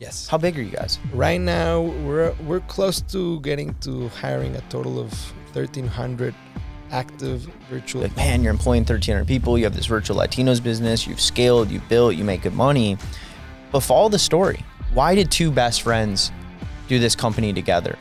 Yes. How big are you guys? Right now, we're close to getting to hiring a total of 1,300 active virtual. Like, man, you're employing 1,300 people. You have this virtual Latinos business. You've scaled, you've built, you make good money. But follow the story. Why did two best friends do this company together?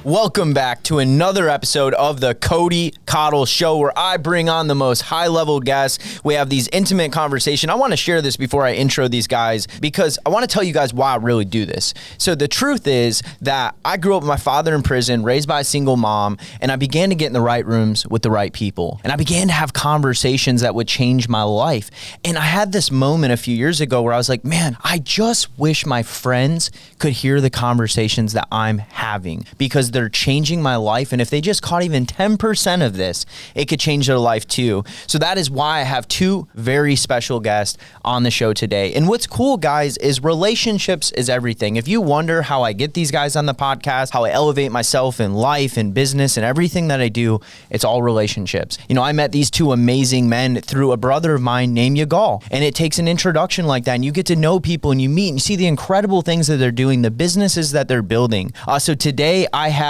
Welcome back to another episode of the Cody Cottle Show, where I bring on the most high-level guests. We have these intimate conversations. I want to share this before I intro these guys because I want to tell you guys why I really do this. So the truth is that I grew up with my father in prison, raised by a single mom, and I began to get in the right rooms with the right people. And I began to have conversations that would change my life. And I had this moment a few years ago where I was like, man, I just wish my friends could hear the conversations that I'm having because they're changing my life. And if they just caught even 10% of this, it could change their life too. So that is why I have two very special guests on the show today. And what's cool, guys, is relationships is everything. If you wonder how I get these guys on the podcast, how I elevate myself in life and business and everything that I do, it's all relationships. You know, I met these two amazing men through a brother of mine named Yigal. And it takes an introduction like that. And you get to know people and you meet and you see the incredible things that they're doing, the businesses that they're building. So today I have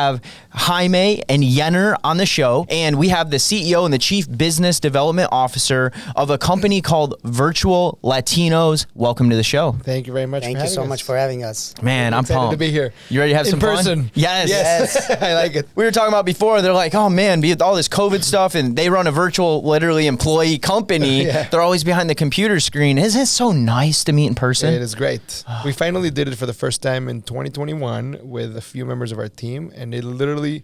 Jaime and Yener on the show, and we have the CEO and the Chief Business Development Officer of a company called Virtual Latinos. Welcome to the show. Thank you very much. Thank you so much for having us. Man, I'm pumped to be here. You ready to have some person. fun? Yes. I like it. We were talking about before, they're like, oh man, with all this COVID stuff, and they run a virtual, literally employee company. Yeah. They're always behind the computer screen. Isn't it so nice to meet in person? It is great. We finally did it for the first time in 2021 with a few members of our team, and it literally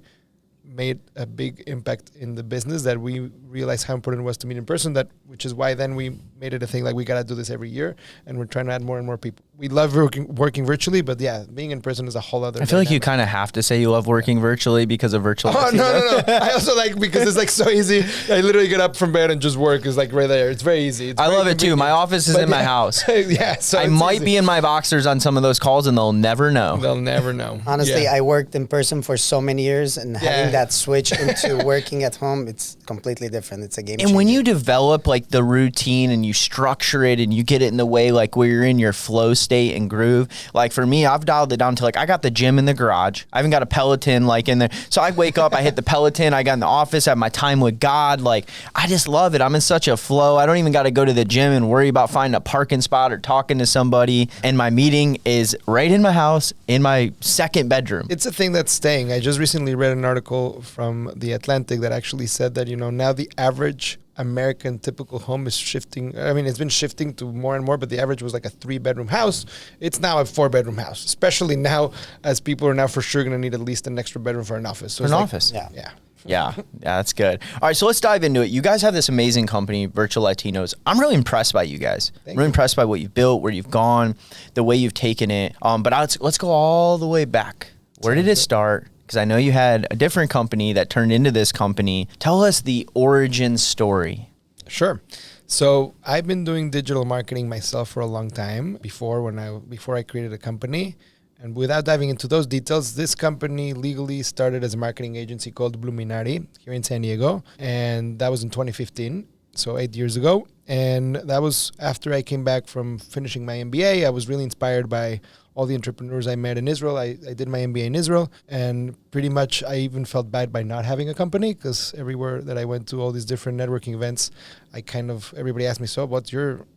made a big impact in the business that we realized how important it was to meet in person, which is why then we made it a thing like we got to do this every year, and we're trying to add more and more people. We love working virtually, but yeah, being in person is a whole other I feel dynamic. like you kind of have to say you love working virtually because of virtual. Oh, no. I also like because it's like so easy. I literally get up from bed and just work. It's like right there. It's very easy. I love it too. My office is in my house. Yeah. So I might be in my boxers on some of those calls and they'll never know. They'll never know. Honestly, Yeah. I worked in person for so many years, and having that switch into working at home, it's completely different. It's a game changer. And when you develop like the routine and you structure it and you get it in the way like where you're in your flow state and groove, like for me, I've dialed it down to like I got the gym in the garage. I haven't got a Peloton like in there. So I wake up, I hit the Peloton, I got in the office, I have my time with God. Like I just love it. I'm in such a flow. I don't even got to go to the gym and worry about finding a parking spot or talking to somebody. And my meeting is right in my house in my second bedroom. It's a thing that's staying. I just recently read an article from The Atlantic that actually said that, now the average American typical home is shifting. I mean, it's been shifting to more and more, but the average was like a 3-bedroom house. It's now a 4-bedroom house, especially now as people are now for sure going to need at least an extra bedroom for an office. So For an office. Yeah. Yeah, that's good. All right, so let's dive into it. You guys have this amazing company, Virtual Latinos. I'm really impressed by you guys. I'm really impressed by what you've built, where you've gone, the way you've taken it. But let's go all the way back. Where did it start? Because I know you had a different company that turned into this company. Tell us the origin story. Sure. So I've been doing digital marketing myself for a long time before I created a company. And without diving into those details, this company legally started as a marketing agency called Bluminari here in San Diego. And that was in 2015, so 8 years ago. And that was after I came back from finishing my MBA. I was really inspired by all the entrepreneurs I met in Israel. I did my MBA in Israel, and pretty much I even felt bad by not having a company because everywhere that I went to, all these different networking events, everybody asked me, so what's your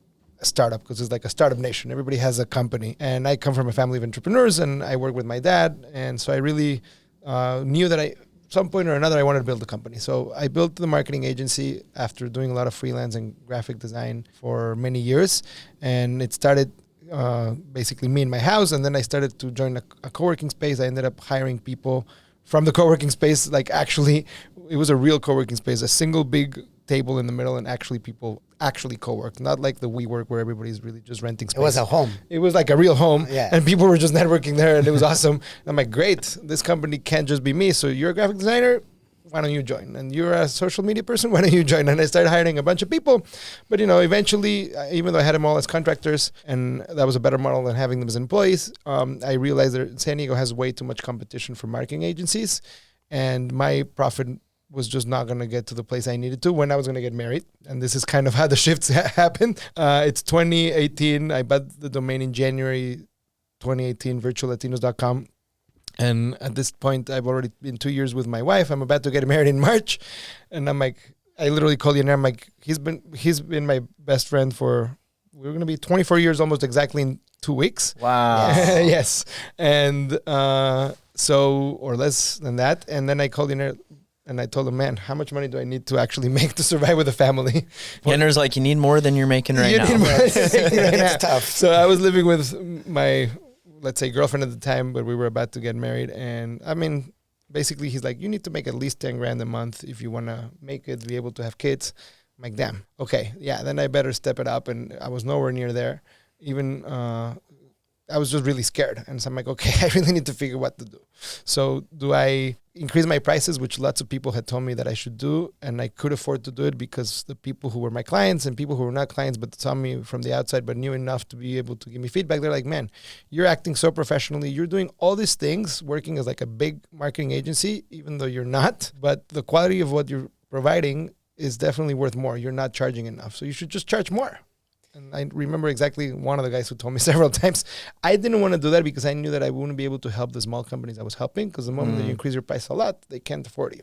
startup? Because it's like a startup nation. Everybody has a company. And I come from a family of entrepreneurs, and I work with my dad. And so I really knew that at some point or another, I wanted to build a company. So I built the marketing agency after doing a lot of freelance and graphic design for many years. And it started basically me in my house, and then I started to join a co-working space. I ended up hiring people from the co-working space. Like actually, it was a real co-working space, a single big table in the middle, and actually people actually co-worked, not like the WeWork where everybody's really just renting space. It was a home. It was like a real home, yeah. And people were just networking there, and it was awesome. And I'm like, great, this company can't just be me. So you're a graphic designer, why don't you join? And you're a social media person, why don't you join? And I started hiring a bunch of people. But, eventually, even though I had them all as contractors, and that was a better model than having them as employees, I realized that San Diego has way too much competition for marketing agencies. And my profit was just not going to get to the place I needed to when I was going to get married. And this is kind of how the shifts happened. It's 2018. I bought the domain in January 2018, virtuallatinos.com. And at this point, I've already been 2 years with my wife. I'm about to get married in March. And I'm like, I literally called Yener. I'm like, he's been my best friend for, we're going to be 24 years almost exactly in 2 weeks. Wow. Yes. And so, or less than that. And then I called Yener and I told him, man, how much money do I need to actually make to survive with a family? Yener's like, you need more than you're making right now. It's tough. So I was living with my, let's say, girlfriend at the time, but we were about to get married. And I mean, basically he's like, you need to make at least 10 grand a month if you want to make it, be able to have kids. I'm like, damn, okay. Yeah, then I better step it up. And I was nowhere near there. Even, I was just really scared. And so I'm like, okay, I really need to figure what to do. So do I increase my prices, which lots of people had told me that I should do, and I could afford to do it because the people who were my clients and people who were not clients but saw me from the outside but knew enough to be able to give me feedback, they're like, man, you're acting so professionally. You're doing all these things, working as like a big marketing agency, even though you're not. But the quality of what you're providing is definitely worth more. You're not charging enough. So you should just charge more. And I remember exactly one of the guys who told me several times, I didn't want to do that because I knew that I wouldn't be able to help the small companies I was helping, because the moment that you increase your price a lot, they can't afford you.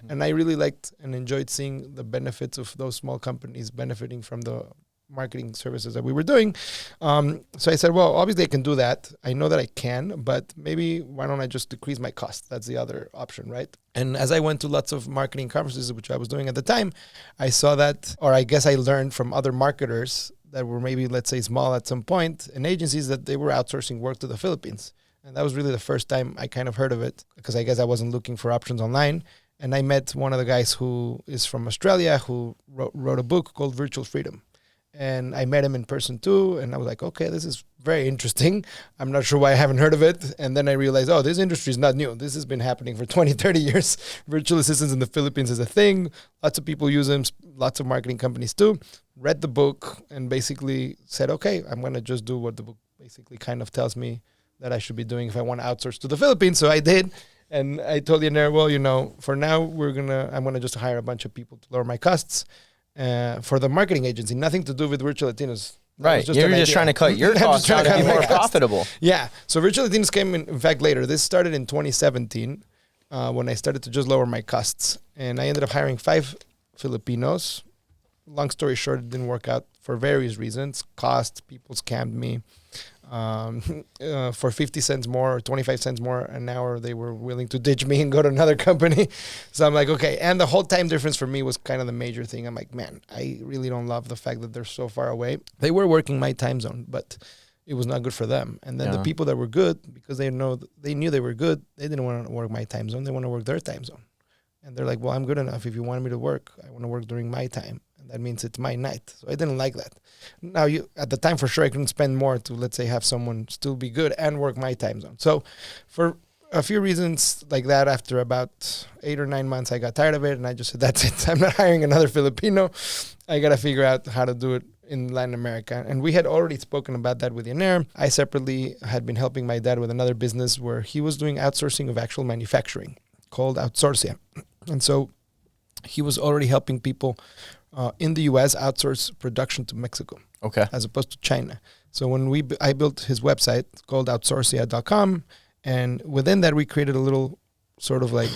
And I really liked and enjoyed seeing the benefits of those small companies benefiting from the marketing services that we were doing. So I said, well, obviously I can do that. I know that I can, but maybe why don't I just decrease my cost? That's the other option, right? And as I went to lots of marketing conferences, which I was doing at the time, I saw that, or I guess I learned from other marketers that were maybe, let's say, small at some point, and agencies that they were outsourcing work to the Philippines. And that was really the first time I kind of heard of it, because I guess I wasn't looking for options online. And I met one of the guys who is from Australia who wrote a book called Virtual Freedom. And I met him in person too. And I was like, okay, this is very interesting. I'm not sure why I haven't heard of it. And then I realized, oh, this industry is not new. This has been happening for 20, 30 years. Virtual assistants in the Philippines is a thing. Lots of people use them. Lots of marketing companies too. Read the book and basically said, okay, I'm going to just do what the book basically kind of tells me that I should be doing if I want to outsource to the Philippines. So I did. And I told Yener, well, for now, I'm going to just hire a bunch of people to lower my costs. For the marketing agency, nothing to do with Virtual Latinos. Right. You're just trying to cut your costs down to be more profitable. Yeah. So Virtual Latinos came in fact, later. This started in 2017 when I started to just lower my costs. And I ended up hiring 5 Filipinos. Long story short, it didn't work out for various reasons. Cost, people scammed me. For 50 cents more or 25 cents more an hour, they were willing to ditch me and go to another company. So I'm like, okay. And the whole time difference for me was kind of the major thing. I'm like, man, I really don't love the fact that they're so far away. They were working my time zone, but it was not good for them. And then the people that were good, because they knew they were good, they didn't want to work my time zone. They want to work their time zone. And they're like, well, I'm good enough. If you want me to work, I want to work during my time. That means it's my night. So I didn't like that. Now, at the time, for sure, I couldn't spend more to, let's say, have someone still be good and work my time zone. So for a few reasons like that, after about 8 or 9 months, I got tired of it. And I just said, that's it. I'm not hiring another Filipino. I got to figure out how to do it in Latin America. And we had already spoken about that with Yener. I separately had been helping my dad with another business where he was doing outsourcing of actual manufacturing called Outsourcia. And so he was already helping people in the U.S. outsource production to Mexico, as opposed to China. So when I built his website called outsourcia.com, and within that we created a little sort of like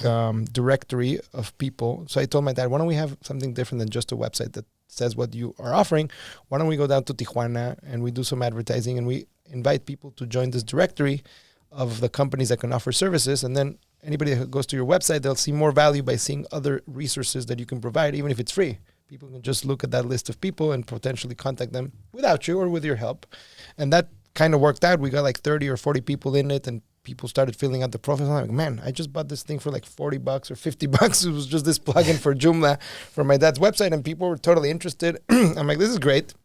directory of people. So I told my dad, why don't we have something different than just a website that says what you are offering? Why don't we go down to Tijuana and we do some advertising and we invite people to join this directory of the companies that can offer services, and then anybody that goes to your website, they'll see more value by seeing other resources that you can provide, even if it's free. People can just look at that list of people and potentially contact them without you or with your help. And that kind of worked out. We got like 30 or 40 people in it, and people started filling out the profiles. I'm like, man, I just bought this thing for like $40 or $50. It was just this plugin for Joomla for my dad's website, and people were totally interested. I'm like, this is great.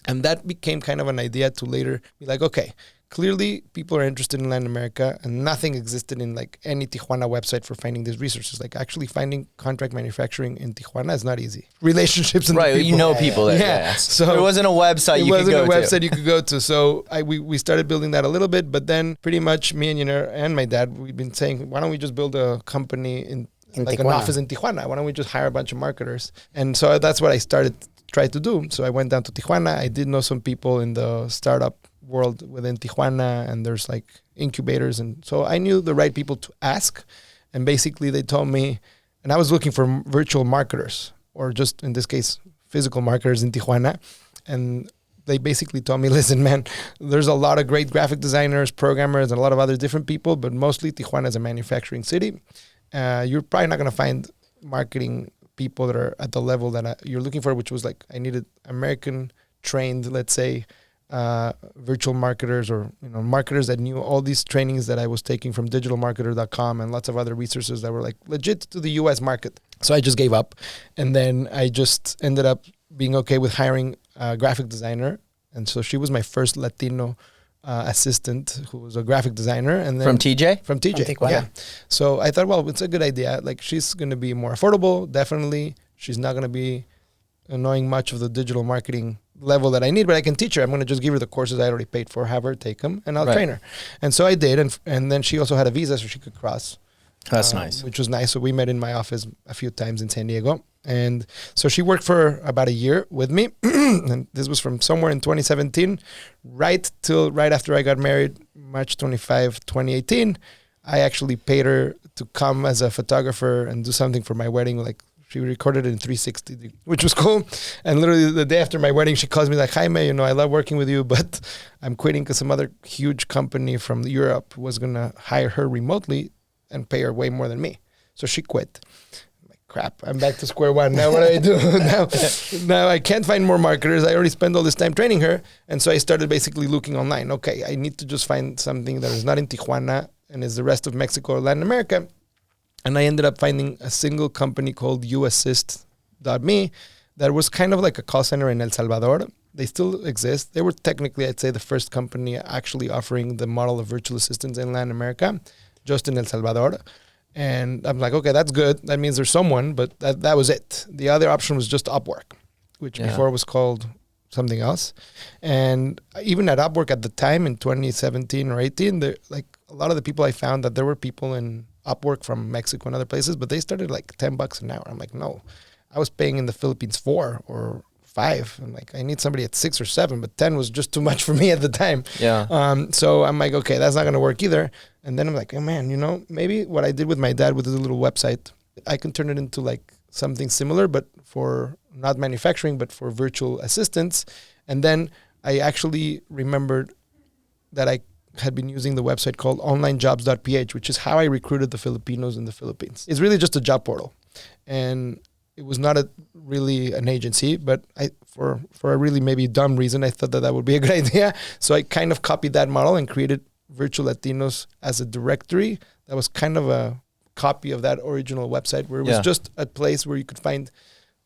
And that became kind of an idea to later be like, okay, clearly people are interested in Latin America, and nothing existed in like any Tijuana website for finding these resources. Like actually finding contract manufacturing in Tijuana is not easy. Relationships and right, you know people there. Yeah. So there wasn't a website you could go to. It wasn't a website you could go to. So we started building that a little bit, but then pretty much me and Yener and my dad, we've been saying, why don't we just build a company In like an Tijuana. office in Tijuana. Why don't we just hire a bunch of marketers? And so that's what I tried to do. So I went down to Tijuana. I did know some people in the startup world within Tijuana, and there's like incubators. And so I knew the right people to ask. And basically they told me, and I was looking for virtual marketers, or just in this case, physical marketers in Tijuana. And they basically told me, listen, man, there's a lot of great graphic designers, programmers, and a lot of other different people, but mostly Tijuana is a manufacturing city. You're probably not going to find marketing people that are at the level that you're looking for, which was like, I needed American trained, let's say, virtual marketers, or marketers that knew all these trainings that I was taking from digitalmarketer.com and lots of other resources that were like legit to the US market. So I just gave up, and then I just ended up being okay with hiring a graphic designer. And so she was my first Latino assistant, who was a graphic designer. And then From TJ? From TJ, yeah. So I thought, well, it's a good idea. Like, she's going to be more affordable, definitely. She's not going to be knowing much of the digital marketing level that I need, but I can teach her. I'm going to just give her the courses I already paid for, have her take them, and I'll train her. And so I did, and then she also had a visa, so she could cross. That's nice. Which was nice. So we met in my office a few times in San Diego. And so she worked for about a year with me. And this was from somewhere in 2017, right after I got married, March 25, 2018. I actually paid her to come as a photographer and do something for my wedding. Like, she recorded it in 360, which was cool. And literally the day after my wedding, she calls me like, Jaime, I love working with you, but I'm quitting because some other huge company from Europe was going to hire her remotely and pay her way more than me. So she quit. I'm like, crap, I'm back to square one. Now what do I do? now I can't find more marketers. I already spent all this time training her. And so I started basically looking online. Okay, I need to just find something that is not in Tijuana and is the rest of Mexico or Latin America. And I ended up finding a single company called uassist.me that was kind of like a call center in El Salvador. They still exist. They were technically, I'd say, the first company actually offering the model of virtual assistants in Latin America, just in El Salvador. And I'm like, okay, that's good. That means there's someone, but that was it. The other option was just Upwork, which before was called something else. And even at Upwork at the time in 2017 or 18, like a lot of the people I found, that there were people in Upwork from Mexico and other places, but they started like $10 an hour. I'm like, no, I was paying in the Philippines 4 or 5. I'm like, I need somebody at 6 or 7, but 10 was just too much for me at the time. Yeah. So I'm like, okay, that's not going to work either. And then I'm like, oh man, maybe what I did with my dad with this little website, I can turn it into like something similar, but for not manufacturing, but for virtual assistants. And then I actually remembered that I had been using the website called onlinejobs.ph, which is how I recruited the Filipinos in the Philippines. It's really just a job portal. And it was not really an agency, but for a really maybe dumb reason, I thought that would be a good idea. So I kind of copied that model and created Virtual Latinos as a directory that was kind of a copy of that original website, where it was just a place where you could find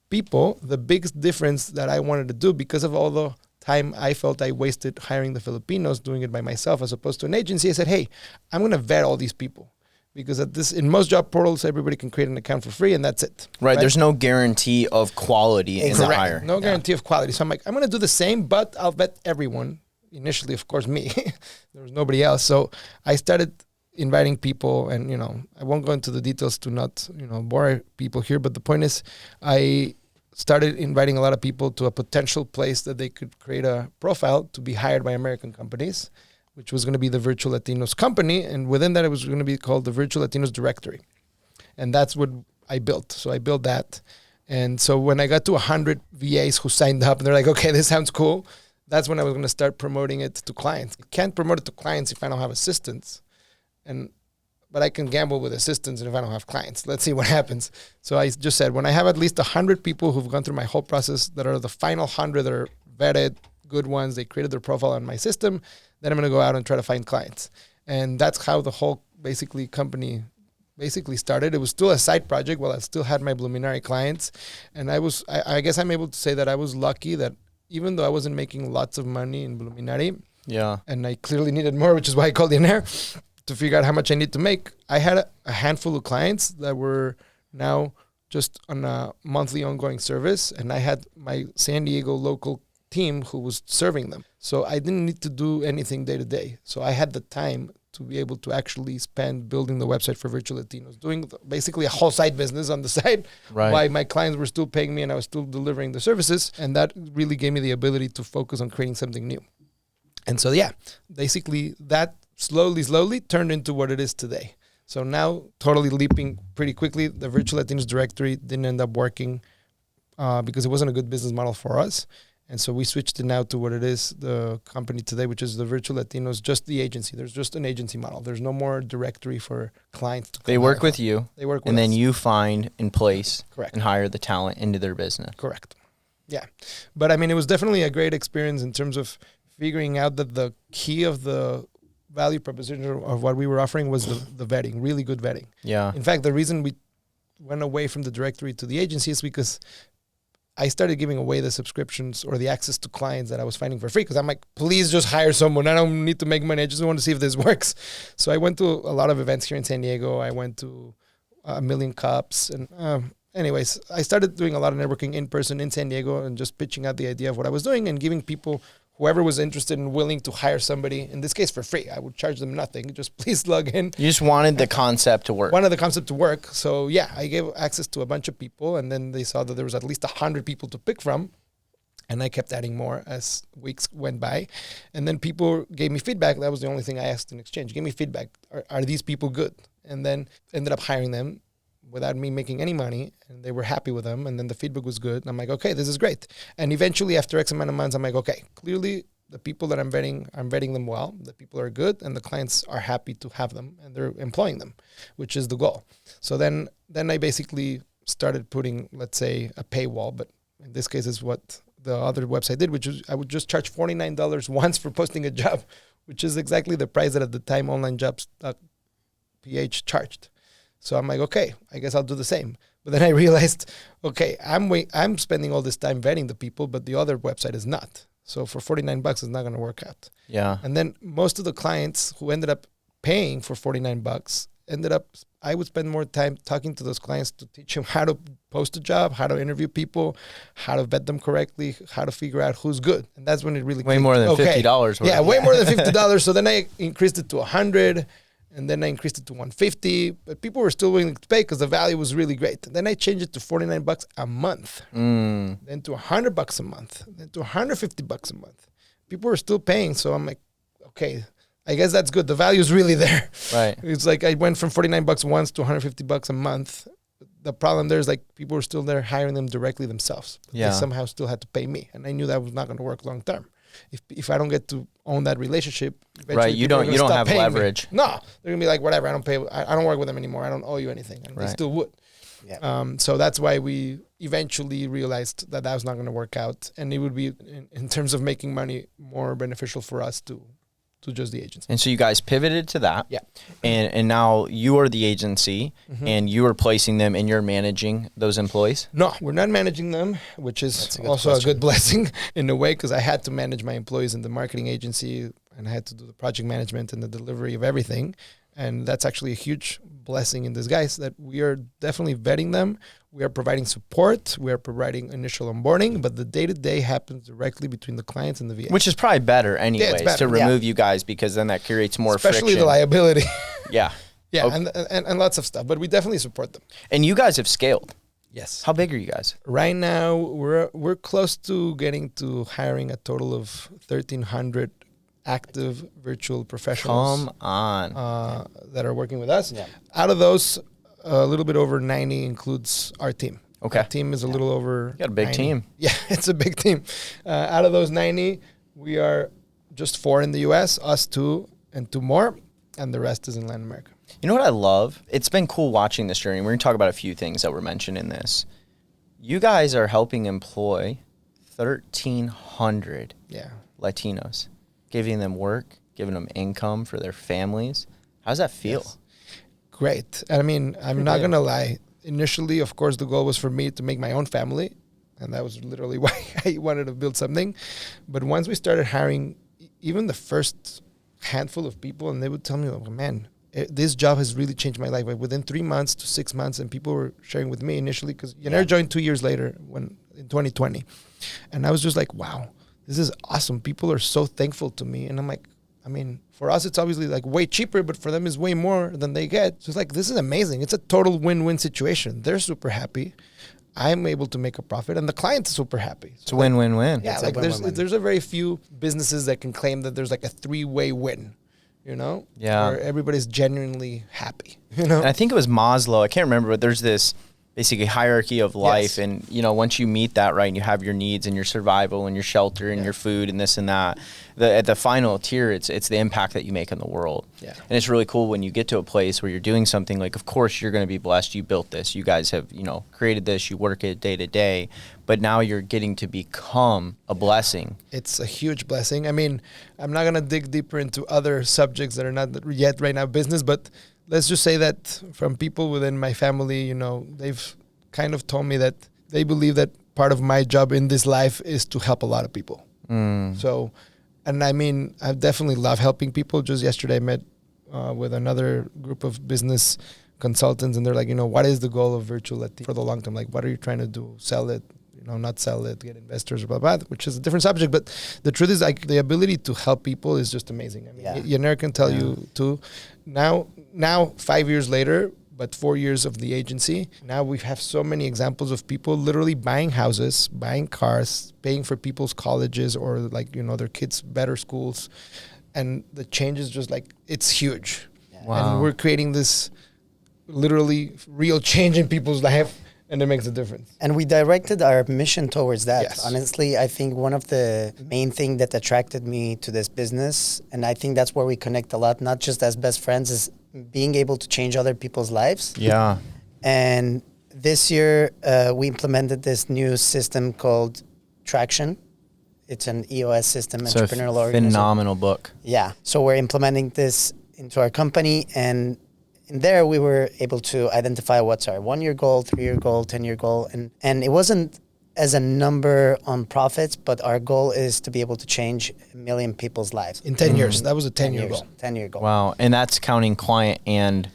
people. The biggest difference that I wanted to do, because of all the time I felt I wasted hiring the Filipinos, doing it by myself as opposed to an agency, I said, hey, I'm going to vet all these people. Because in most job portals, everybody can create an account for free, and that's it. Right. There's no guarantee of quality in the hire. No guarantee of quality. So I'm like, I'm going to do the same, but I'll vet everyone. Initially, of course, me. There was nobody else. So I started inviting people, and I won't go into the details to not bore people here. But the point is, I started inviting a lot of people to a potential place that they could create a profile to be hired by American companies, which was going to be the Virtual Latinos company. And within that, it was going to be called the Virtual Latinos Directory. And that's what I built. So I built that. And so when I got to 100 VAs who signed up, and they're like, okay, this sounds cool, that's when I was going to start promoting it to clients. I can't promote it to clients if I don't have assistants. But I can gamble with assistants and if I don't have clients. Let's see what happens. So I just said, when I have at least 100 people who've gone through my whole process, that are the final 100 that are vetted, good ones, they created their profile on my system, then I'm going to go out and try to find clients. And that's how the whole company started. It was still a side project while I still had my Bluminari clients. And I guess I'm able to say that I was lucky that even though I wasn't making lots of money in Bluminari, and I clearly needed more, which is why I called Yener, to figure out how much I need to make, I had a handful of clients that were now just on a monthly ongoing service. And I had my San Diego local team who was serving them. So I didn't need to do anything day to day. So I had the time to be able to actually spend building the website for Virtual Latinos, doing basically a whole side business on the side, while my clients were still paying me and I was still delivering the services. And that really gave me the ability to focus on creating something new. And so, yeah, basically that slowly turned into what it is today. So now, totally leaping pretty quickly, the Virtual Latinos directory didn't end up working because it wasn't a good business model for us. And so we switched it now to what it is, the company today, which is the Virtual Latinos, just the agency. There's just an agency model. There's no more directory for clients. They work with you. They work with us. And then you find in place Correct. and hire the talent into their business. Correct. Yeah. But I mean, it was definitely a great experience in terms of figuring out that the key of the value proposition of what we were offering was the vetting, really good vetting. Yeah. In fact, the reason we went away from the directory to the agency is because I started giving away the subscriptions or the access to clients that I was finding for free, because I'm like, please just hire someone. I don't need to make money. I just want to see if this works. So I went to a lot of events here in San Diego. I went to a million cups. And anyways, I started doing a lot of networking in person in San Diego and just pitching out the idea of what I was doing and giving people, whoever was interested and willing to hire somebody, in this case for free. I would charge them nothing. Just please log in. You just wanted the concept to work. Wanted the concept to work. So yeah, I gave access to a bunch of people, and then they saw that there was at least 100 people to pick from. And I kept adding more as weeks went by. And then people gave me feedback. That was the only thing I asked in exchange. Give me feedback. Are these people good? And then ended up hiring them without me making any money, and they were happy with them, and then the feedback was good. And I'm like, okay, this is great. And eventually, after X amount of months, I'm like, okay, clearly the people that I'm vetting them well, the people are good, and the clients are happy to have them, and they're employing them, which is the goal. So then I basically started putting, let's say, a paywall, but in this case is what the other website did, which is I would just charge $49 once for posting a job, which is exactly the price that at the time onlinejobs.ph charged. So I'm like, okay, I guess I'll do the same. But then I realized, okay, I'm spending all this time vetting the people, but the other website is not. So for $49, it's not going to work out. Yeah. And then most of the clients who ended up paying for $49 I would spend more time talking to those clients to teach them how to post a job, how to interview people, how to vet them correctly, how to figure out who's good. And that's when it really way more than $50 worth. Yeah, way more than $50. So then I increased it to $100. And then I increased it to $150, but people were still willing to pay because the value was really great. Then I changed it to $49 a month, then to $100 a month, then to $150 a month. People were still paying, so I'm like, okay, I guess that's good. The value is really there. Right. It's like I went from $49 once to $150 a month. The problem there is like people were still there hiring them directly themselves. But they somehow still had to pay me, and I knew that was not going to work long term. If I don't get to own that relationship, right? You don't have leverage. Me. No, they're gonna be like, whatever. I don't work with them anymore. I don't owe you anything, and they still would. Yeah. So that's why we eventually realized that was not going to work out, and it would be in terms of making money more beneficial for us to just the agency. And so you guys pivoted to that. Yeah. And now you are the agency, and you are placing them and you're managing those employees? No, we're not managing them, which is also a good blessing in a way, because I had to manage my employees in the marketing agency, and I had to do the project management and the delivery of everything. And that's actually a huge blessing in disguise, that we are definitely vetting them. We are providing support. We are providing initial onboarding, but the day-to-day happens directly between the clients and the VA. Which is probably better anyways, to remove you guys, because then that creates more friction. Especially the liability. Yeah. Yeah, okay. and lots of stuff, but we definitely support them. And you guys have scaled. Yes. How big are you guys? Right now, we're close to getting to hiring a total of 1,300 active virtual professionals. Come on. That are working with us. Yeah. Out of those, a little bit over 90 includes our team. Okay. Our team is a little over You got a big 90. team. Yeah, it's a big team. Out of those 90, we are just 4 in the U.S., us 2 and 2 more, and the rest is in Latin America. You know what I love? It's been cool watching this journey. We're going to talk about a few things that were mentioned in this. You guys are helping employ 1,300 Latinos, giving them work, giving them income for their families. How does that feel? Yes. Great. I mean, I'm not going to lie. Initially, of course, the goal was for me to make my own family, and that was literally why I wanted to build something. But once we started hiring even the first handful of people, and they would tell me, oh, man, this job has really changed my life. Like within 3 months to 6 months, and people were sharing with me initially, because Yener joined 2 years later in 2020. And I was just like, wow, this is awesome. People are so thankful to me. And I'm like, I mean, for us, it's obviously like way cheaper, but for them it's way more than they get. So it's like, this is amazing. It's a total win-win situation. They're super happy. I'm able to make a profit, and the client is super happy. So It's a win-win-win. yeah, It's a like win-win-win. there's a very few businesses that can claim that there's like a three-way win, you know? Yeah. Where everybody's genuinely happy, you know? And I think it was Maslow. I can't remember, but there's this basically hierarchy of life. Yes. And, you know, once you meet that, right, and you have your needs and your survival and your shelter and your food and this and that, at the final tier, it's the impact that you make in the world. Yeah. And it's really cool when you get to a place where you're doing something like, of course, you're going to be blessed. You built this. You guys have, you know, created this. You work it day to day. But now you're getting to become a blessing. It's a huge blessing. I mean, I'm not going to dig deeper into other subjects that are not yet right now business, but let's just say that from people within my family, you know, they've kind of told me that they believe that part of my job in this life is to help a lot of people. So, and I mean, I definitely love helping people. Just yesterday I met with another group of business consultants, and they're like, you know, what is the goal of Virtual Latino for the long term? Like, what are you trying to do? Sell it? You know, not sell it, get investors, blah, blah, which is a different subject. But the truth is, like, the ability to help people is just amazing. I mean, Yener can tell you too. Now, 5 years later, but 4 years of the agency, now we have so many examples of people literally buying houses, buying cars, paying for people's colleges or, like, you know, their kids' better schools. And the change is just like, it's huge. Wow. And we're creating this literally real change in people's life. And it makes a difference. And we directed our mission towards that. Yes. Honestly, I think one of the main thing that attracted me to this business, and I think that's where we connect a lot, not just as best friends, is being able to change other people's lives. Yeah. And this year, we implemented this new system called Traction. It's an EOS system, So entrepreneurial organization. phenomenal book. Yeah. So we're implementing this into our company, and in there we were able to identify what's our 1 year goal, 3 year goal, 10-year goal. And it wasn't as a number on profits, but our goal is to be able to change 1 million people's lives. In 10 years. That was a 10-year years, goal. 10-year goal. Wow. And that's counting client and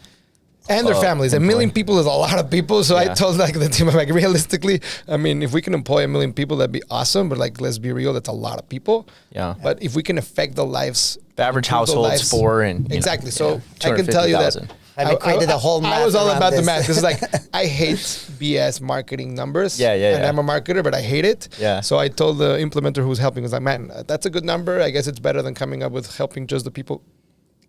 And their families. 1 million people is a lot of people. So I Yeah. told like the team, I'm like, realistically, I mean, if we can employ 1 million people, that'd be awesome. But like, let's be real, that's a lot of people. Yeah. But if we can affect the lives, the average improve the household's lives- 4 and you know, exactly. So yeah, I can tell you that 250,000. I created a whole I math was all around about the this. math. This is like, I hate BS marketing numbers. Yeah, yeah, And yeah. I'm a marketer, but I hate it. Yeah. So I told the implementer who was helping, was like, man, that's a good number. I guess it's better than coming up with helping just the people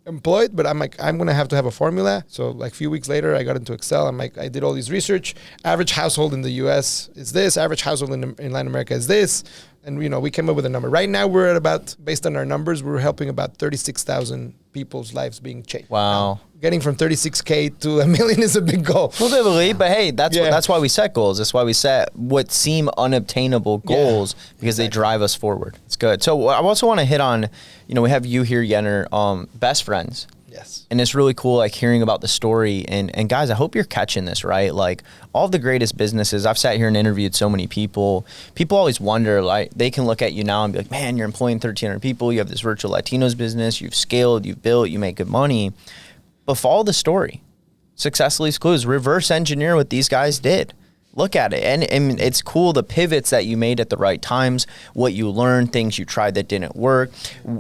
employed, but I'm like, I'm gonna have to have a formula. So like a few weeks later, I got into Excel. I'm like, I did all this research. Average household in the US is this. Average household in Latin America is this. And you know, we came up with a number. Right now, we're at about, based on our numbers, we're helping about 36,000 people's lives being changed. Wow. Now, getting from 36K to 1 million is a big goal. Well, they believe, but hey, that's Yeah. that's why we set goals. That's why we set what seem unobtainable goals because they drive us forward. It's good. So I also want to hit on, you know, we have you here, Yener, best friends. Yes. And it's really cool, like hearing about the story. And guys, I hope you're catching this, right? Like all the greatest businesses, I've sat here and interviewed so many people. People always wonder, like they can look at you now and be like, man, you're employing 1,300 people. You have this virtual Latinos business. You've scaled, you've built, you make good money. But follow the story. Success leaves clues. Reverse engineer what these guys did. Look at it. And it's cool, the pivots that you made at the right times, what you learned, things you tried that didn't work,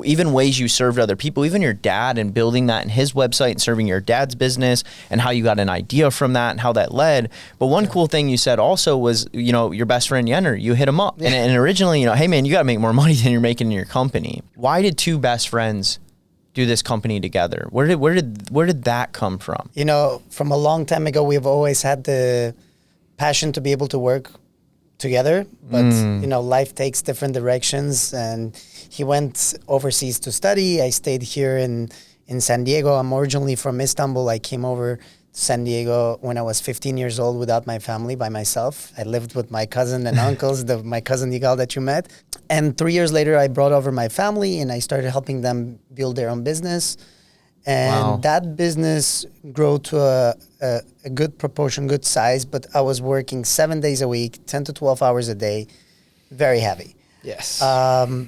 even ways you served other people, even your dad and building that in his website and serving your dad's business and how you got an idea from that and how that led. But one cool thing you said also was, you know, your best friend Yener, you hit him up. Yeah. And originally, you know, hey man, you got to make more money than you're making in your company. Why did two best friends do this company together? Where did that come from? You know, from a long time ago, we've always had the passion to be able to work together, but you know, life takes different directions, and he went overseas to study. I stayed here in San Diego. I'm originally from Istanbul. I came over to San Diego when I was 15 years old without my family, by myself. I lived with my cousin and uncles, my cousin Yigal that you met. And 3 years later, I brought over my family and I started helping them build their own business. And that business grew to a good proportion, good size, but I was working 7 days a week, 10 to 12 hours a day, very heavy. Yes. And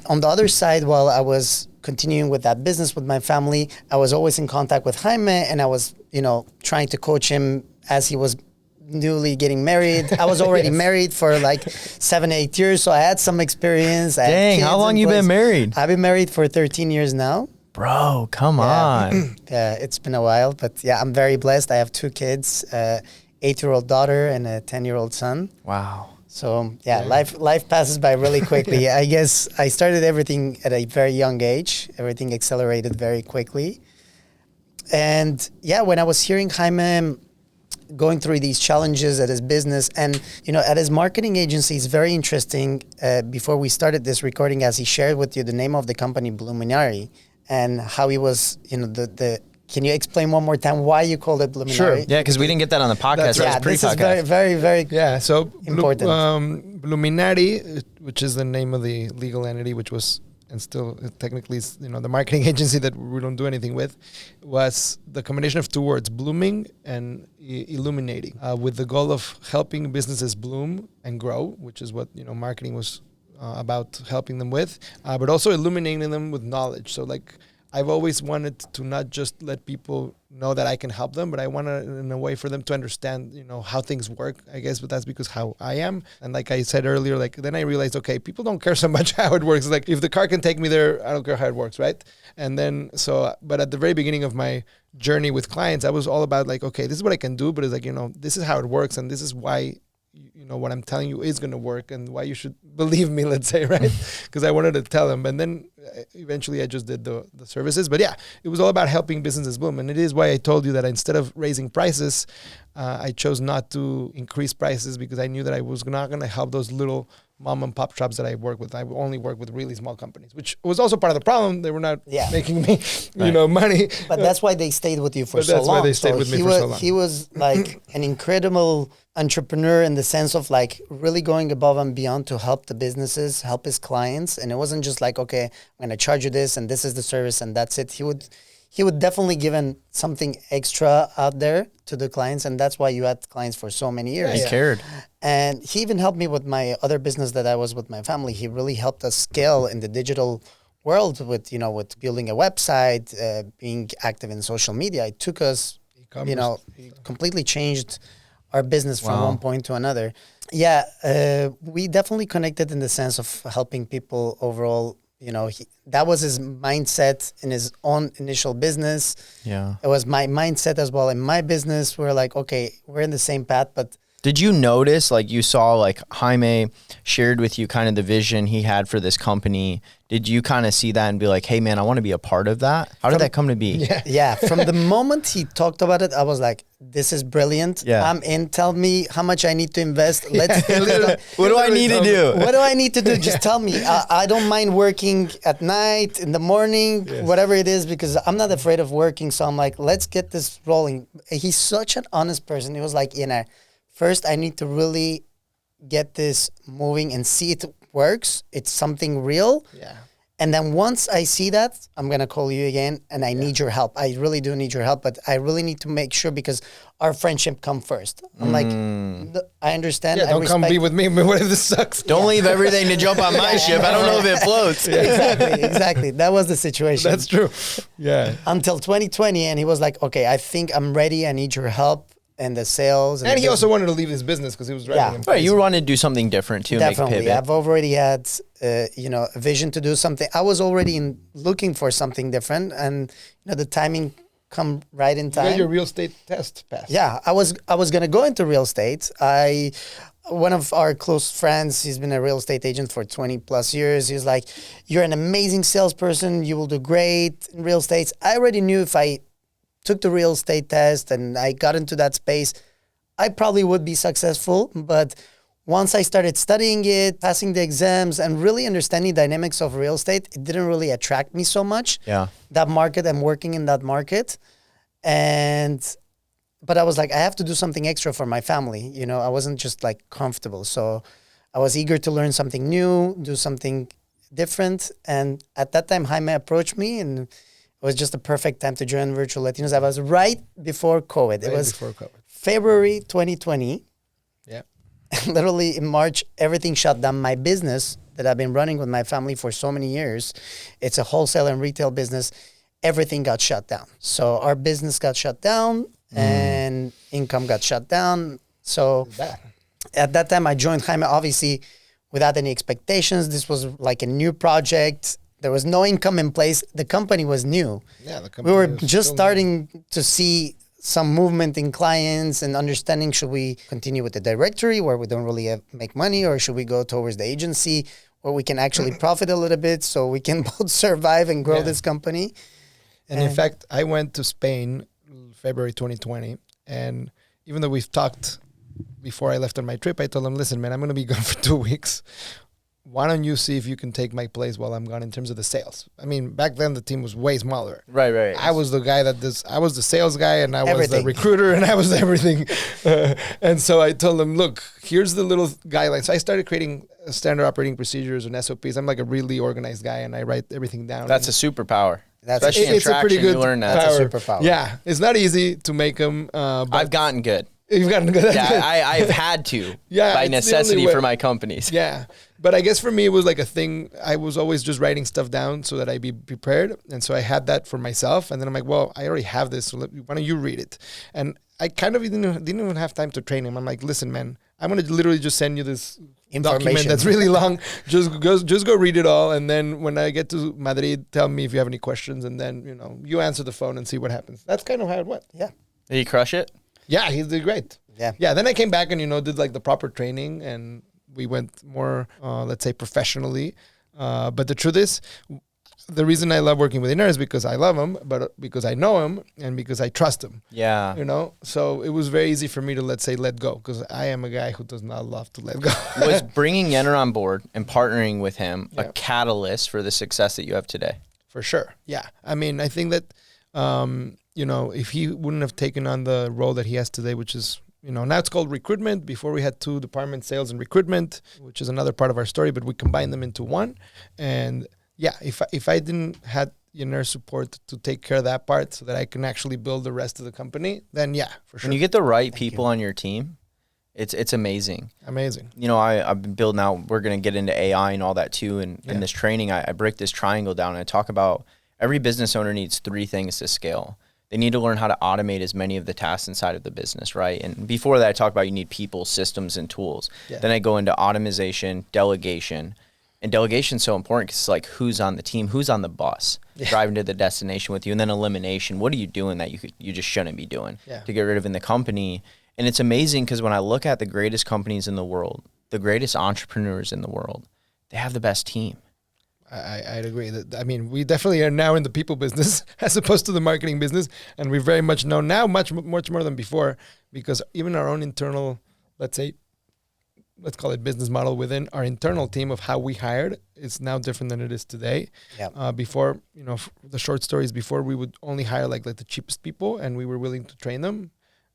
on the other side, while I was continuing with that business with my family, I was always in contact with Jaime, and I was, you know, trying to coach him as he was newly getting married. I was already married for like 7-8 years, so I had some experience. I had Dang, how kids long in you place. been married? I've been married for 13 years now. Bro, come on. Yeah, it's been a while, but yeah, I'm very blessed. I have 2 kids, 8-year-old daughter and a 10-year-old son. Wow. So yeah, life passes by really quickly. I guess I started everything at a very young age. Everything accelerated very quickly. And yeah, when I was hearing Jaime going through these challenges at his business and, at his marketing agency, it's very interesting. Before we started this recording, as he shared with you the name of the company, Bluminari, and how he was, can you explain one more time why you called it Bluminari? Sure. Yeah, because we didn't get that on the podcast. Yeah, It was this is pre-podcast. very, very, very Yeah, so important. Bluminari, which is the name of the legal entity, which was and still technically is, the marketing agency that we don't do anything with, was the combination of 2 words, blooming and illuminating, with the goal of helping businesses bloom and grow, which is what marketing was about helping them with, but also illuminating them with knowledge. So like, I've always wanted to not just let people know that I can help them, but I want to, in a way, for them to understand, how things work, I guess, but that's because how I am. And like I said earlier, then I realized, okay, people don't care so much how it works. Like if the car can take me there, I don't care how it works, right? And then, but at the very beginning of my journey with clients, I was all about like, okay, this is what I can do, but it's like, this is how it works. And this is why what I'm telling you is going to work and why you should believe me, let's say, right? Because I wanted to tell them. And then eventually I just did the services. But yeah, it was all about helping businesses bloom. And it is why I told you that instead of raising prices, I chose not to increase prices because I knew that I was not going to help those little mom and pop shops that I work with. I only work with really small companies, which was also part of the problem. They were not making me, money. But that's why they stayed with you for so long. That's why they stayed with me for so long. He was like an incredible entrepreneur in the sense of like really going above and beyond to help the businesses, help his clients. And it wasn't just like, okay, I'm going to charge you this and this is the service and that's it. He would definitely give something extra out there to the clients. And that's why you had clients for so many years. He cared. And he even helped me with my other business that I was with my family. He really helped us scale in the digital world with, with building a website, being active in social media. It took us, completely changed our business from one point to another. Yeah, we definitely connected in the sense of helping people overall. That was his mindset in his own initial business. Yeah. It was my mindset as well in my business. We're like, okay, we're in the same path, but did you notice, like you saw, like Jaime shared with you kind of the vision he had for this company. Did you kind of see that and be like, hey man, I want to be a part of that? How did that come to be? Yeah. From the moment he talked about it, I was like, this is brilliant. Yeah. I'm in. Tell me how much I need to invest. Let's What do I need to do? What do I need to do? Just tell me. I don't mind working at night, in the morning, whatever it is, because I'm not afraid of working. So I'm like, let's get this rolling. He's such an honest person. He was like, first, I need to really get this moving and see it works. It's something real. Yeah. And then once I see that, I'm going to call you again and I need your help. I really do need your help, but I really need to make sure because our friendship come first. I'm like, I understand. Yeah, don't come be with me. What if this sucks? Don't leave everything to jump on my ship. I don't know if it floats. Exactly. That was the situation. That's true. Yeah. Until 2020. And he was like, okay, I think I'm ready. I need your help. And the sales. And he also wanted to leave his business because he was driving him crazy. Right, you wanted to do something different too. Definitely. Make a pivot. I've already had, a vision to do something. I was already looking for something different. And, the timing come right in time. You got your real estate test passed. Yeah, I was going to go into real estate. One of our close friends, he's been a real estate agent for 20 plus years. He's like, you're an amazing salesperson. You will do great in real estate. I already knew if I took the real estate test and I got into that space, I probably would be successful. But once I started studying it, passing the exams and really understanding dynamics of real estate, it didn't really attract me so much. Yeah. That market, I'm working in that market. But I was like, I have to do something extra for my family. I wasn't just like comfortable. So I was eager to learn something new, do something different. And at that time, Jaime approached me and it was just the perfect time to join Virtual Latinos. I was right before COVID. It was February 2020. Yeah. Literally in March, everything shut down. My business that I've been running with my family for so many years, it's a wholesale and retail business. Everything got shut down. So our business got shut down and income got shut down. So That. at that time, I joined Jaime, obviously, without any expectations. This was like a new project. There was no income in place. The company was new. Yeah, the We company were was just still new. starting to see some movement in clients and understanding, should we continue with the directory where we don't really make money, or should we go towards the agency where we can actually profit a little bit so we can both survive and grow Yeah. this company? And in fact, I went to Spain February 2020, and even though we've talked before I left on my trip, I told him, listen, man, I'm going to be gone for 2 weeks. Why don't you see if you can take my place while I'm gone in terms of the sales? I mean, back then the team was way smaller. Right. I was the guy I was the sales guy, and I was Everything. the recruiter, and I was everything. And so I told him, look, here's the little guidelines. So I started creating standard operating procedures and SOPs. I'm like a really organized guy, and I write everything down. That's a superpower. That's Especially in it's a pretty traction, good you learn that. That's a power. superpower. Yeah, it's not easy to make them. But I've gotten good. you've gotten good. Yeah, I've had to. Yeah, by it's the necessity only way. for my companies. Yeah. But I guess for me, it was like a thing. I was always just writing stuff down so that I'd be prepared. And so I had that for myself. And then I'm like, well, I already have this. So why don't you read it? And I kind of didn't even have time to train him. I'm like, listen, man, I'm going to literally just send you this document Information. that's really long. Just go read it all. And then when I get to Madrid, tell me if you have any questions. And then, you answer the phone and see what happens. That's kind of how it went. Yeah. Did he crush it? Yeah, he did great. Yeah. Yeah, then I came back and, did like the proper training, and we went more, let's say, professionally. But the truth is, the reason I love working with Yener is because I love him, but because I know him and because I trust him. Yeah. So it was very easy for me to, let's say, let go, because I am a guy who does not love to let go. Was bringing Yener on board and partnering with him Yeah. a catalyst for the success that you have today? For sure. Yeah. I mean, I think that, if he wouldn't have taken on the role that he has today, which is, now it's called recruitment. Before we had two departments, sales and recruitment, which is another part of our story, but we combined them into one. And yeah, if I didn't had Yener's support to take care of that part so that I can actually build the rest of the company, then yeah, for sure. When you get the right people on your team, it's amazing. Amazing. I've been building out, we're going to get into AI and all that too. And in this training, I break this triangle down and I talk about every business owner needs 3 things to scale. They need to learn how to automate as many of the tasks inside of the business, right? And before that, I talk about you need people, systems, and tools. Yeah. Then I go into automation, delegation. And delegation is so important because it's like who's on the team, who's on the bus, driving to the destination with you. And then elimination, what are you doing that you just shouldn't be doing to get rid of in the company? And it's amazing because when I look at the greatest companies in the world, the greatest entrepreneurs in the world, they have the best team. I'd agree. I mean, we definitely are now in the people business as opposed to the marketing business, and we very much know now much more than before, because even our own internal, let's call it business model within our internal team of how we hired is now different than it is today. Yeah. Before, the short stories before, we would only hire like the cheapest people, and we were willing to train them.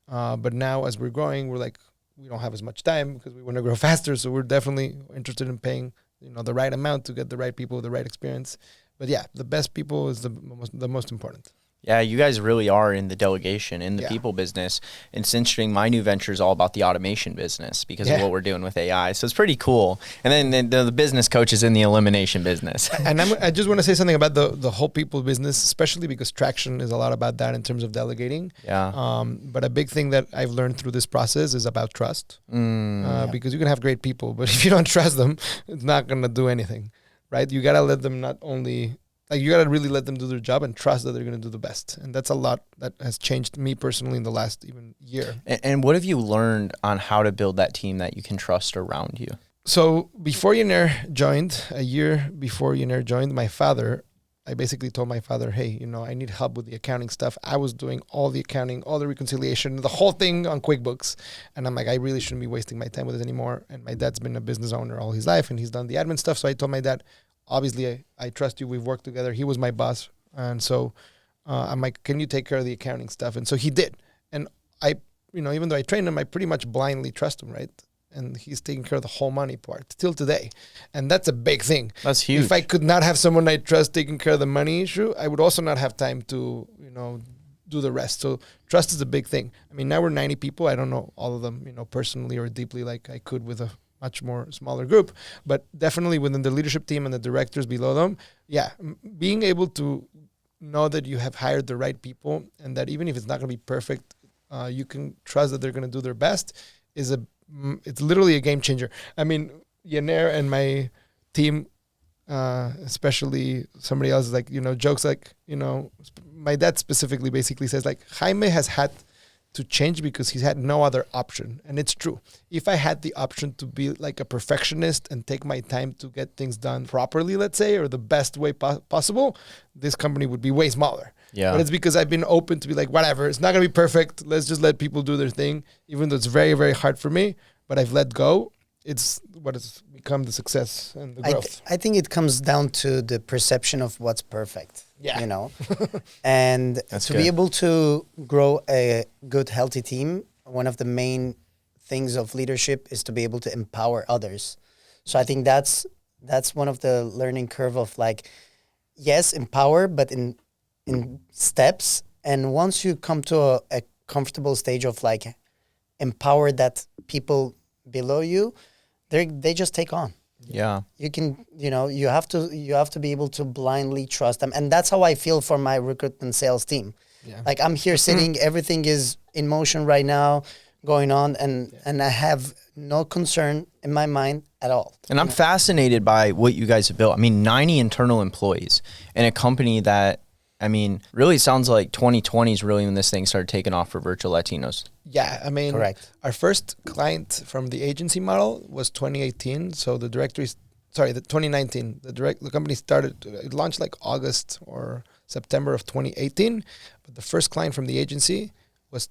But now as we're growing, we're like, we don't have as much time because we want to grow faster. So we're definitely interested in paying the right amount to get the right people with the right experience. But yeah, the best people is the most important. Yeah, you guys really are in the delegation, in the people business. And it's interesting, my new venture is all about the automation business because of what we're doing with AI. So it's pretty cool. And then the business coach is in the elimination business. And I just want to say something about the whole people business, especially because Traction is a lot about that in terms of delegating. Yeah. But a big thing that I've learned through this process is about trust. Because you can have great people, but if you don't trust them, it's not going to do anything, right? You got to let them not only... you got to really let them do their job and trust that they're going to do the best. And that's a lot that has changed me personally in the last even year. And what have you learned on how to build that team that you can trust around you? So before Yener joined, a year before Yener joined, I basically told my father, hey, I need help with the accounting stuff. I was doing all the accounting, all the reconciliation, the whole thing on QuickBooks. And I'm like, I really shouldn't be wasting my time with it anymore. And my dad's been a business owner all his life and he's done the admin stuff. So I told my dad, obviously, I trust you. We've worked together. He was my boss. And so I'm like, can you take care of the accounting stuff? And so he did. And I, even though I trained him, I pretty much blindly trust him, right? And he's taking care of the whole money part till today. And that's a big thing. That's huge. If I could not have someone I trust taking care of the money issue, I would also not have time to, do the rest. So trust is a big thing. I mean, now we're 90 people. I don't know all of them, personally or deeply like I could with a much more smaller group, but definitely within the leadership team and the directors below them, being able to know that you have hired the right people and that even if it's not going to be perfect, you can trust that they're going to do their best it's literally a game changer. I mean, Yener and my team, especially somebody else, like, jokes like, my dad specifically basically says like, Jaime has had to change because he's had no other option. And it's true. If I had the option to be like a perfectionist and take my time to get things done properly, let's say, or the best way possible, this company would be way smaller. Yeah. But it's because I've been open to be like, whatever, it's not going to be perfect. Let's just let people do their thing, even though it's very, very hard for me. But I've let go. It's what has become the success and the growth. I think it comes down to the perception of what's perfect. Yeah. And That's to good. be able to grow a good, healthy team, one of the main things of leadership is to be able to empower others. So I think that's one of the learning curve of like, yes, empower, but in steps. And once you come to a comfortable stage of like empower that people below you, they just take on. Yeah. You can, you have to be able to blindly trust them. And that's how I feel for my recruitment sales team. Yeah. Like I'm here sitting, everything is in motion right now, going on, and I have no concern in my mind at all. And I'm fascinated by what you guys have built. I mean, 90 internal employees in a company that, I mean, really sounds like 2020 is really when this thing started taking off for virtual Latinos. Yeah, I mean, Correct. Our first client from the agency model was 2018. So the 2019. The company it launched like August or September of 2018. But the first client from the agency was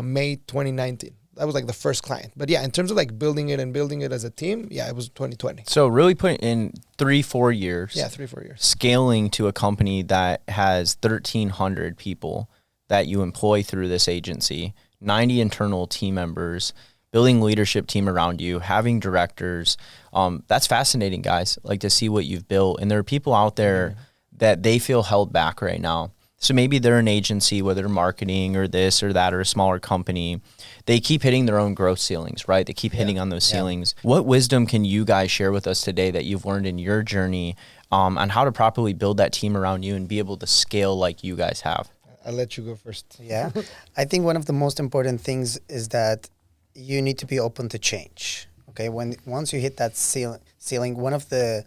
May 2019. That was like the first client. But yeah, in terms of like building it as a team, yeah, it was 2020. So really putting in 3-4 years. Yeah, 3-4 years. Scaling to a company that has 1,300 people that you employ through this agency, 90 internal team members, building leadership team around you, having directors. That's fascinating, guys, like to see what you've built. And there are people out there that they feel held back right now. So maybe they're an agency, whether they're marketing or this or that or a smaller company. They keep hitting their own growth ceilings, right? They keep hitting on those ceilings. What wisdom can you guys share with us today that you've learned in your journey on how to properly build that team around you and be able to scale like you guys have? I'll let you go first. Yeah. I think one of the most important things is that you need to be open to change. Okay. Once you hit that ceiling, one of the,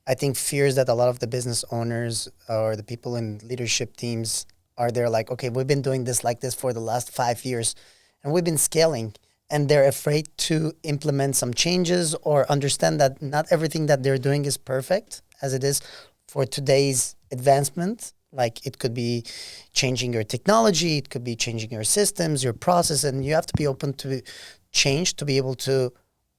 I think, fears that a lot of the business owners or the people in leadership teams are there like, okay, we've been doing this like this for the last 5 years and we've been scaling, and they're afraid to implement some changes or understand that not everything that they're doing is perfect as it is for today's advancement. Like it could be changing your technology, it could be changing your systems, your process, and you have to be open to change to be able to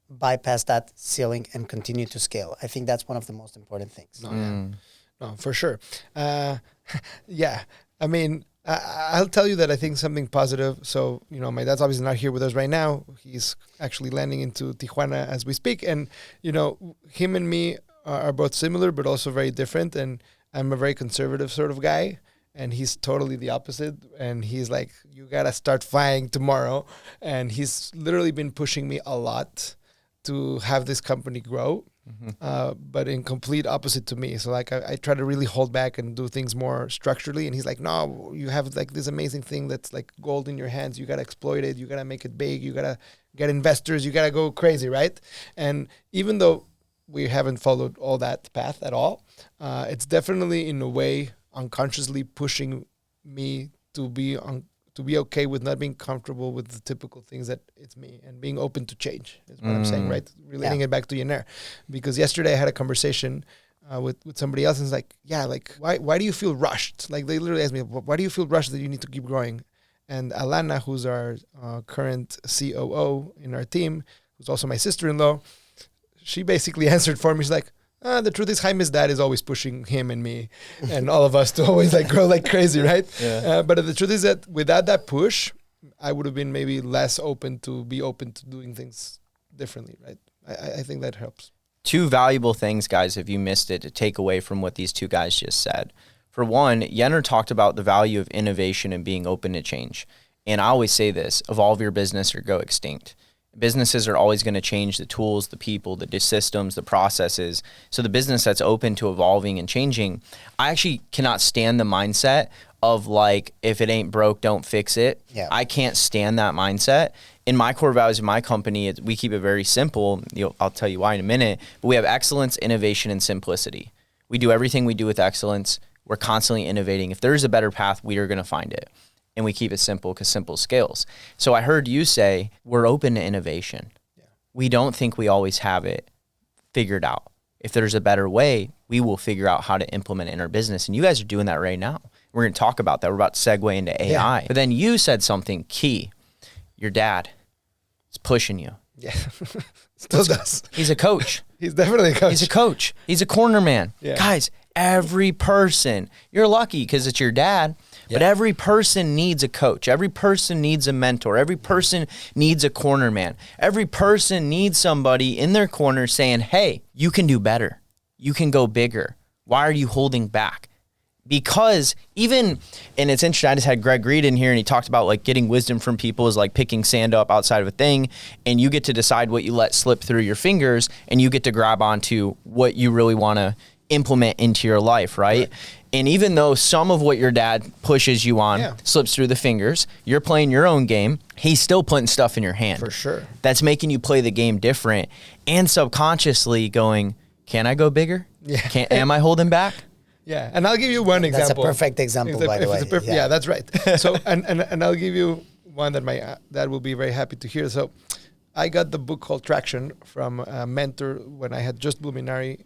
bypass that ceiling and continue to scale. I think that's one of the most important things. No, for sure. Yeah, I mean, I'll tell you that I think something positive. So, my dad's obviously not here with us right now. He's actually landing into Tijuana as we speak. And, him and me are both similar, but also very different. And I'm a very conservative sort of guy. And he's totally the opposite. And he's like, you got to start flying tomorrow. And he's literally been pushing me a lot to have this company grow, but in complete opposite to me. So like I try to really hold back and do things more structurally. And he's like, no, you have like this amazing thing that's like gold in your hands. You got to exploit it. You got to make it big. You got to get investors. You got to go crazy, right? And even though we haven't followed all that path at all, it's definitely in a way unconsciously pushing me to be okay with not being comfortable with the typical things that it's me and being open to change is what I'm saying, right? Relating it back to Yener. Because yesterday I had a conversation with somebody else and it's like, yeah, like why do you feel rushed? Like they literally asked me, why do you feel rushed that you need to keep growing? And Alana, who's our current COO in our team, who's also my sister-in-law, she basically answered for me. She's like, the truth is Jaime's dad is always pushing him and me and all of us to always like grow like crazy, right? Yeah. But the truth is that without that push, I would have been maybe less open to doing things differently, right? I think that helps. 2 valuable things, guys, if you missed it, to take away from what these 2 guys just said. For one, Yener talked about the value of innovation and being open to change. And I always say this, evolve your business or go extinct. Businesses are always going to change the tools, the people, the systems, the processes. So the business that's open to evolving and changing, I actually cannot stand the mindset of like, if it ain't broke, don't fix it. Yeah. I can't stand that mindset. in my core values of my company, we keep it very simple. I'll tell you why in a minute. But we have excellence, innovation, and simplicity. We do everything we do with excellence. We're constantly innovating. If there's a better path, we are going to find it. And we keep it simple because simple scales. So I heard you say we're open to innovation. Yeah. We don't think we always have it figured out. If there's a better way, we will figure out how to implement it in our business. And you guys are doing that right now. We're going to talk about that. We're about to segue into AI. But then you said something key. Your dad is pushing you. Yeah. Still does. He's a coach. He's definitely a coach. He's a coach. He's a corner man. Yeah. Guys, every person, you're lucky because it's your dad, but every person needs a coach. Every person needs a mentor. Every person needs a corner man. Every person needs somebody in their corner saying, hey, you can do better. You can go bigger. Why are you holding back? Because even, and it's interesting, I just had Greg Reed in here and he talked about like getting wisdom from people is like picking sand up outside of a thing, and you get to decide what you let slip through your fingers, and you get to grab onto what you really want to implement into your life, right? And even though some of what your dad pushes you on slips through the fingers, you're playing your own game, he's still putting stuff in your hand. For sure. That's making you play the game different and subconsciously going, can I go bigger? Yeah. Am I holding back? Yeah, and I'll give you one example. That's a perfect example, by the way. Yeah, that's right. So, and I'll give you one that my dad will be very happy to hear. So, I got the book called Traction from a mentor when I had just Luminari,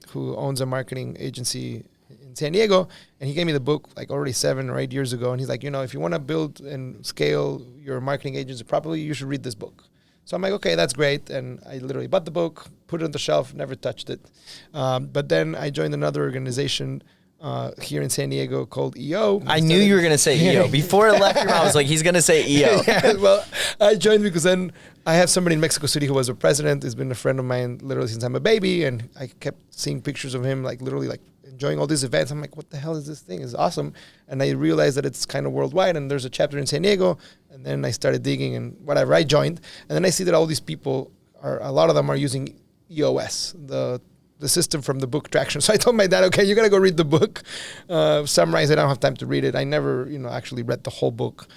who owns a marketing agency in San Diego, and he gave me the book like already 7 or 8 years ago, and he's like, if you want to build and scale your marketing agency properly, you should read this book. So I'm like, okay, that's great. And I literally bought the book, put it on the shelf, never touched it. But then I joined another organization here in San Diego called EO. I knew you were going to say EO. Before it left your mouth, I was like, he's going to say EO. Yeah, well, I joined because then I have somebody in Mexico City who was a president. He's been a friend of mine literally since I'm a baby. And I kept seeing pictures of him, like literally like enjoying all these events. I'm like, what the hell is this thing? It's awesome. And I realized that it's kind of worldwide and there's a chapter in San Diego. And then I started digging and whatever, I joined. And then I see that all these people a lot of them are using EOS, the system from the book Traction. So I told my dad, okay, you got to go read the book, summarize it. I don't have time to read it. I never, actually read the whole book,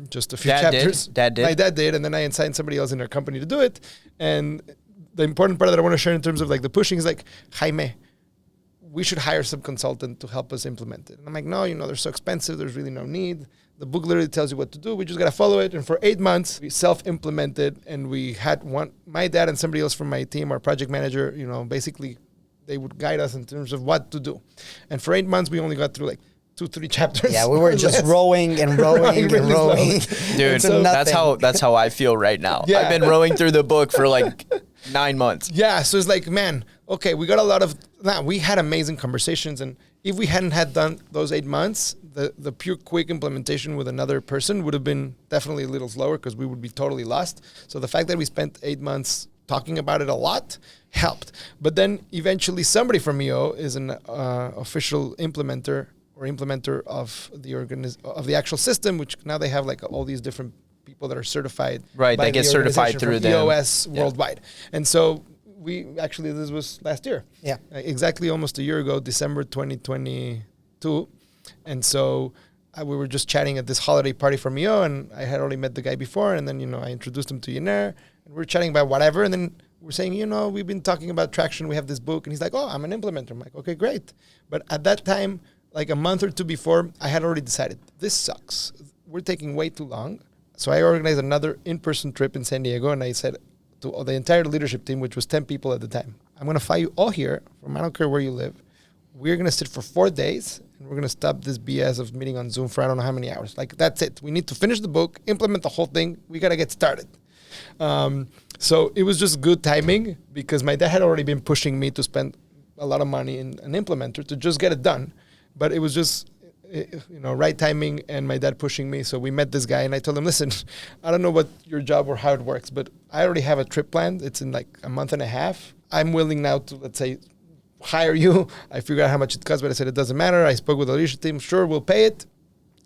just a few chapters. Dad did? My dad did. And then I assigned somebody else in our company to do it. And the important part that I want to share in terms of like the pushing is like, Jaime, we should hire some consultant to help us implement it. And I'm like, no, they're so expensive. There's really no need. The book literally tells you what to do. We just got to follow it. And for 8 months, we self-implemented, and we had my dad and somebody else from my team, our project manager, basically they would guide us in terms of what to do. And for 8 months, we only got through like 2-3 chapters. Yeah, we were just rowing and rowing and rowing. Dude, that's how I feel right now. Yeah. I've been rowing through the book for like 9 months. Yeah, so it's like, man, okay, we got a lot of, we had amazing conversations, and if we hadn't had done those 8 months, the pure quick implementation with another person would have been definitely a little slower because we would be totally lost. So the fact that we spent 8 months talking about it a lot helped. But then eventually somebody from EO is an official implementer of the actual system, which now they have like all these different people that are certified. Right, they get certified through them. EOS worldwide. And so this was last year. Yeah. Exactly almost a year ago, December 2022. And so we were just chatting at this holiday party from EO, and I had already met the guy before, and then, I introduced him to Yener, and we were chatting about whatever, and then we're saying, we've been talking about Traction, we have this book, and he's like, oh, I'm an implementer. I'm like, okay, great. But at that time, like a month or two before, I had already decided, this sucks. We're taking way too long. So I organized another in-person trip in San Diego, and I said to the entire leadership team, which was 10 people at the time, I'm going to fly you all here from I don't care where you live. We're going to sit for 4 days, and we're going to stop this BS of meeting on Zoom for I don't know how many hours. Like, that's it. We need to finish the book, implement the whole thing. We got to get started. So it was just good timing because my dad had already been pushing me to spend a lot of money in an implementer to just get it done. But it was just, right timing and my dad pushing me. So we met this guy, and I told him, listen, I don't know what your job or how it works, but I already have a trip planned. It's in like a month and a half. I'm willing now to, let's say, hire you. I figured out how much it costs, but I said, it doesn't matter. I spoke with the leadership team. Sure, we'll pay it.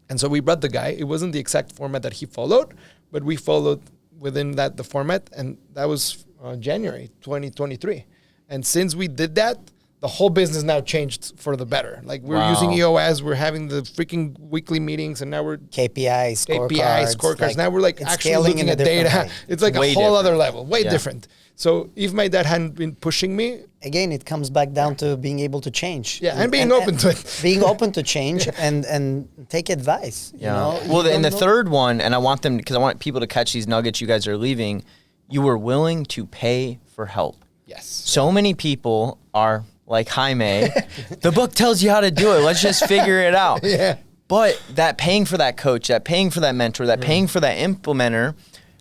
And so we brought the guy. It wasn't the exact format that he followed, but we followed within that the format. And that was January 2023. And since we did that, the whole business now changed for the better. Like we're using EOS, we're having the freaking weekly meetings, and now we're KPI scorecards. Like, now we're like actually looking at data. Way. It's like way a whole different. other level, way different. So if my dad hadn't been pushing me, again, it comes back down to being able to change. Yeah, and being open to it. Being open to change and take advice. Yeah. You know? Well, and the third one, and I want them, because I want people to catch these nuggets you guys are leaving, you were willing to pay for help. Yes. So many people are like Jaime, the book tells you how to do it. Let's just figure it out. Yeah. But that paying for that coach, that paying for that mentor, that paying for that implementer,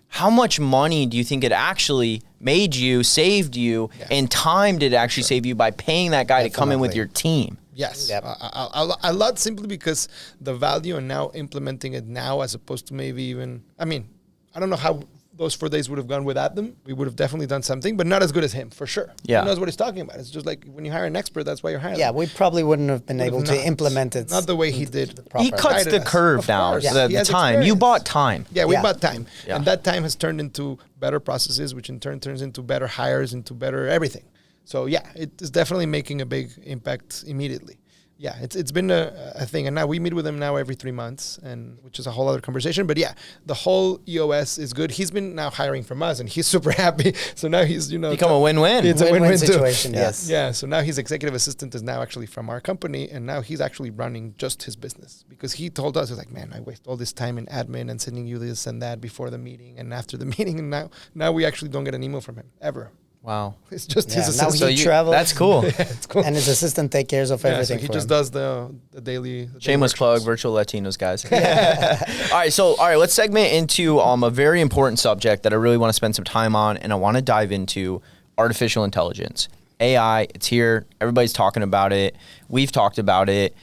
how much money do you think it actually made you, saved you, and time did it actually save you by paying that guy to come in with your team? Yes, Yep. a lot, simply because the value and now implementing it now as opposed to maybe even, I mean, I don't know how those 4 days would have gone without them. We would have definitely done something, but not as good as him, for sure. Yeah. He knows what he's talking about. It's just like when you hire an expert, that's why you're hiring Yeah, them. we probably wouldn't have been able to implement it. Not the way he did. He cuts Guided the us. curve Of down, course. the He has time. You experience. bought time. Yeah, we Yeah. bought time. Yeah. And that time has turned into better processes, which in turn turns into better hires, into better everything. So yeah, it is definitely making a big impact immediately. Yeah, it's been a thing. And now we meet with him now every 3 months, and which is a whole other conversation. But yeah, the whole EOS is good. He's been now hiring from us, and he's super happy. So now he's, Become a win-win. It's a Win-win win-win situation, too. yes. Yeah, so now his executive assistant is now actually from our company, and now he's actually running just his business. Because he told us, he's like, man, I waste all this time in admin and sending you this and that before the meeting and after the meeting, and now we actually don't get an email from him, ever. Wow. It's just Yeah, his now assistant. he travels. That's cool. It's cool. And his assistant takes care of Yeah, so everything. he for just him. does the daily Shameless plug, workshops. virtual Latinos, guys. All right, let's segment into a very important subject that I really want to spend some time on, and I want to dive into artificial intelligence. AI, it's here. Everybody's talking about it. We've talked about it.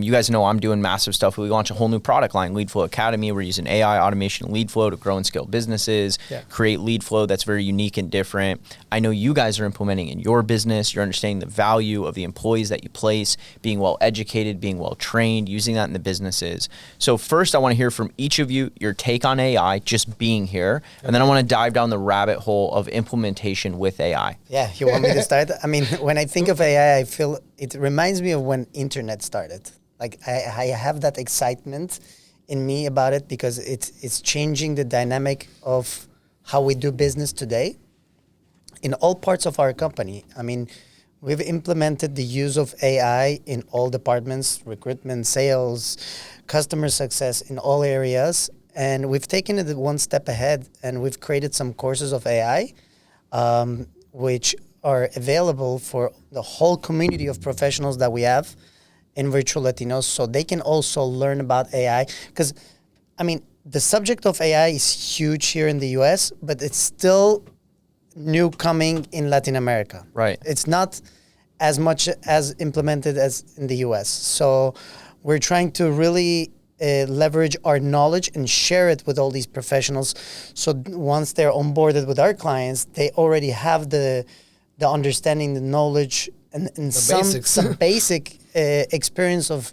You guys know I'm doing massive stuff. We launched a whole new product line, Lead Flow Academy. We're using AI automation and lead flow to grow and scale businesses, create lead flow that's very unique and different. I know you guys are implementing in your business. You're understanding the value of the employees that you place, being well educated, being well trained, using that in the businesses. So first, I want to hear from each of you your take on AI, just being here, and then I want to dive down the rabbit hole of implementation with AI. Yeah, you want me to start? I mean, when I think of AI, I feel it reminds me of when internet started. Like I have that excitement in me about it because it's changing the dynamic of how we do business today in all parts of our company. I mean, we've implemented the use of AI in all departments, recruitment, sales, customer success, in all areas. And we've taken it one step ahead, and we've created some courses of AI, which are available for the whole community of professionals that we have in Virtual Latinos, so they can also learn about AI. Because, I mean, the subject of AI is huge here in the US, but it's still new coming in Latin America. Right. It's not as much as implemented as in the US. So we're trying to really leverage our knowledge and share it with all these professionals. So once they're onboarded with our clients, they already have the understanding, the knowledge, and some basic experience of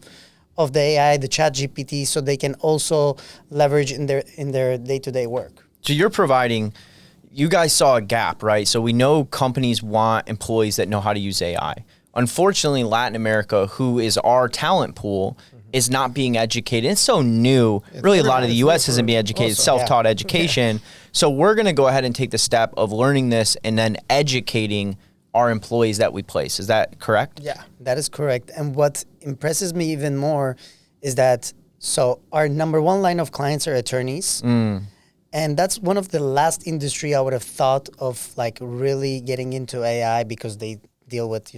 the AI, the Chat GPT, so they can also leverage in their day-to-day work. So you're providing, you guys saw a gap, right? So we know companies want employees that know how to use AI. Unfortunately, Latin America, who is our talent pool, is not being educated. It's so new. Really, a lot of the U.S. isn't being educated, self-taught education. So we're going to go ahead and take the step of learning this and then educating our employees that we place. Is that correct? Yeah, that is correct. And what impresses me even more is that, so our number one line of clients are attorneys. And that's one of the last industry I would have thought of, like, really getting into AI, because they deal with,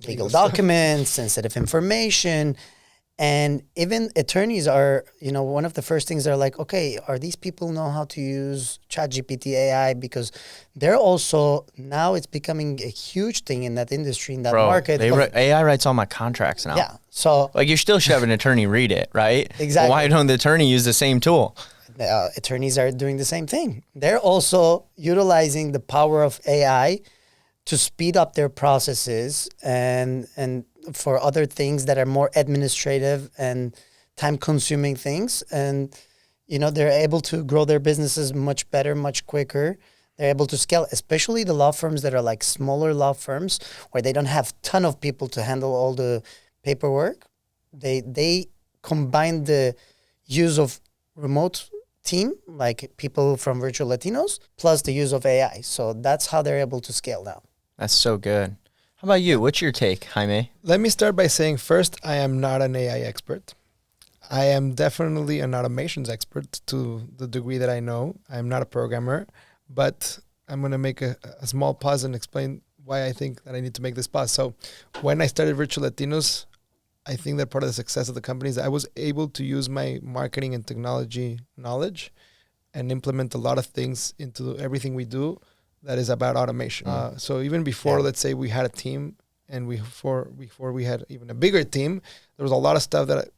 legal documents, sensitive information. And even attorneys are, one of the first things they're like, okay, are these people know how to use ChatGPT AI? Because they're also, now it's becoming a huge thing in that industry, in that market. AI writes all my contracts now. Yeah. So like, you still should have an attorney read it, right? Exactly. Well, why don't the attorney use the same tool? attorneys are doing the same thing. They're also utilizing the power of AI to speed up their processes and for other things that are more administrative and time-consuming things. And, they're able to grow their businesses much better, much quicker they're able to scale, especially the law firms that are like smaller law firms where they don't have ton of people to handle all the paperwork. They combine the use of remote team, like people from Virtual Latinos, plus the use of AI. So that's how they're able to scale now. That's so good. How about you? What's your take, Jaime? Let me start by saying first, I am not an AI expert. I am definitely an automations expert to the degree that I know. I'm not a programmer, but I'm going to make a small pause and explain why I think that I need to make this pause. So when I started Virtual Latinos, I think that part of the success of the company is I was able to use my marketing and technology knowledge and implement a lot of things into everything we do that is about automation. So even before, let's say we had a team, and before we had even a bigger team, there was a lot of stuff that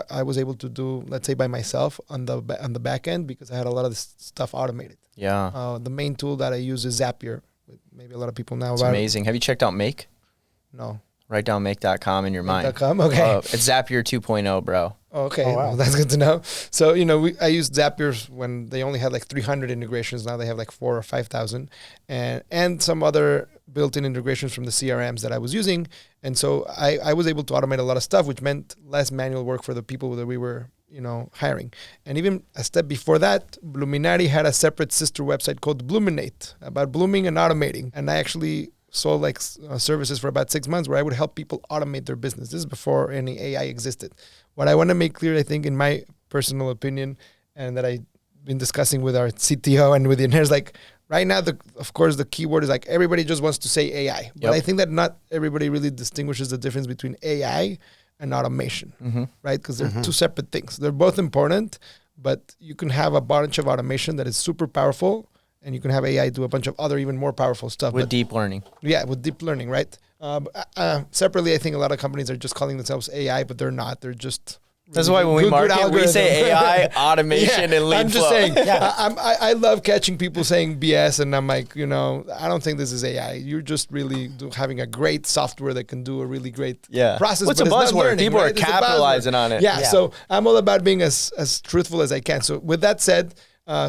I was able to do, let's say by myself on the back end, because I had a lot of this stuff automated. Yeah. The main tool that I use is Zapier. Maybe a lot of people know It's about amazing. Have you checked out Make? No. Write down make.com in your mind. Make.com? Okay. It's Zapier 2.0, bro. Okay, Oh, wow. well, that's good to know. So, I used Zapier when they only had like 300 integrations. Now they have like 4,000 or 5,000, and some other built-in integrations from the CRMs that I was using. And so I was able to automate a lot of stuff, which meant less manual work for the people that we were, hiring. And even a step before that, Bluminati had a separate sister website called Bluminate about blooming and automating. And I actually sold services for about 6 months where I would help people automate their business. This is before any AI existed. What I want to make clear, I think, in my personal opinion, and that I've been discussing with our CTO and with the engineers, like right now, of course, the keyword is like everybody just wants to say AI. But I think that not everybody really distinguishes the difference between AI and automation, right? Because they're two separate things. They're both important, but you can have a bunch of automation that is super powerful, and you can have AI do a bunch of other even more powerful stuff. With deep learning. Yeah, with deep learning, right? Separately, I think a lot of companies are just calling themselves AI, but they're not. They're just... That's why when we market, we say AI, automation, and lead I'm just flow. saying, I love catching people saying BS, and I'm like, I don't think this is AI. You're just really having a great software that can do a really great process. What's a buzzword? People are capitalizing on it. Yeah, so I'm all about being as truthful as I can. So with that said,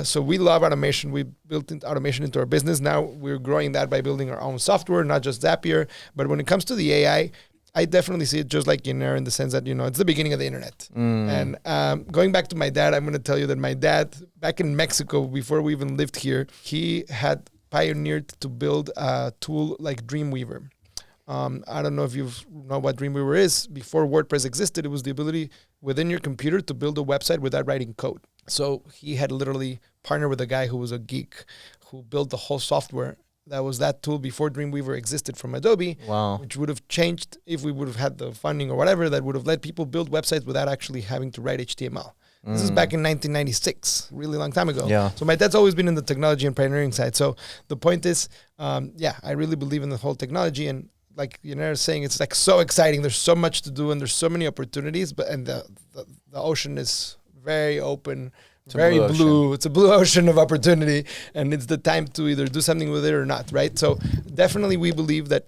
so we love automation. We built automation into our business. Now we're growing that by building our own software, not just Zapier. But when it comes to the AI, I definitely see it just like Yener in the sense that, it's the beginning of the internet. And going back to my dad, I'm going to tell you that my dad, back in Mexico, before we even lived here, he had pioneered to build a tool like Dreamweaver. I don't know if you know what Dreamweaver is. Before WordPress existed, it was the ability within your computer to build a website without writing code. So he had literally partnered with a guy who was a geek who built the whole software. That was that tool before Dreamweaver existed from Adobe, which would have changed if we would have had the funding or whatever that would have let people build websites without actually having to write HTML. This is back in 1996, really long time ago. Yeah. So my dad's always been in the technology and pioneering side. So the point is, I really believe in the whole technology, and like Yener is saying, it's like so exciting. There's so much to do and there's so many opportunities, and the ocean is very open, very blue. It's a blue ocean of opportunity, and it's the time to either do something with it or not, right? So definitely we believe that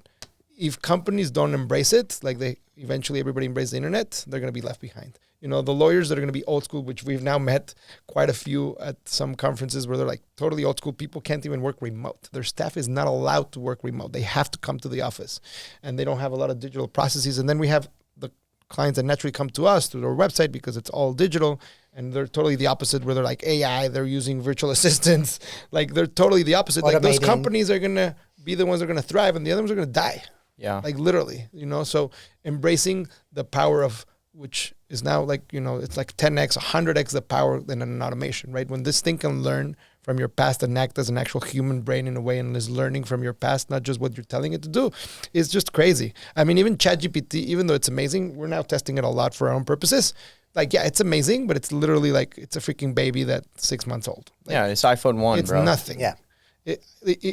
if companies don't embrace it, like eventually everybody embraces the internet, they're going to be left behind. The lawyers that are going to be old school, which we've now met quite a few at some conferences where they're like totally old school. People can't even work remote. Their staff is not allowed to work remote. They have to come to the office, and they don't have a lot of digital processes. And then we have the clients that naturally come to us through our website because it's all digital, and they're totally the opposite where they're like AI, they're using virtual assistants. Like they're totally the opposite. Like those companies are going to be the ones that are going to thrive, and the other ones are going to die. Yeah. Like literally, so embracing the power of, which is now like, it's like 10x, 100x the power than an automation, right? When this thing can learn from your past and act as an actual human brain in a way and is learning from your past, not just what you're telling it to do, it's just crazy. I mean, even ChatGPT, even though it's amazing, we're now testing it a lot for our own purposes. Like, yeah, it's amazing, but it's literally like, it's a freaking baby that's 6 months old. Like, yeah, it's iPhone 1, it's bro. It's nothing. Yeah.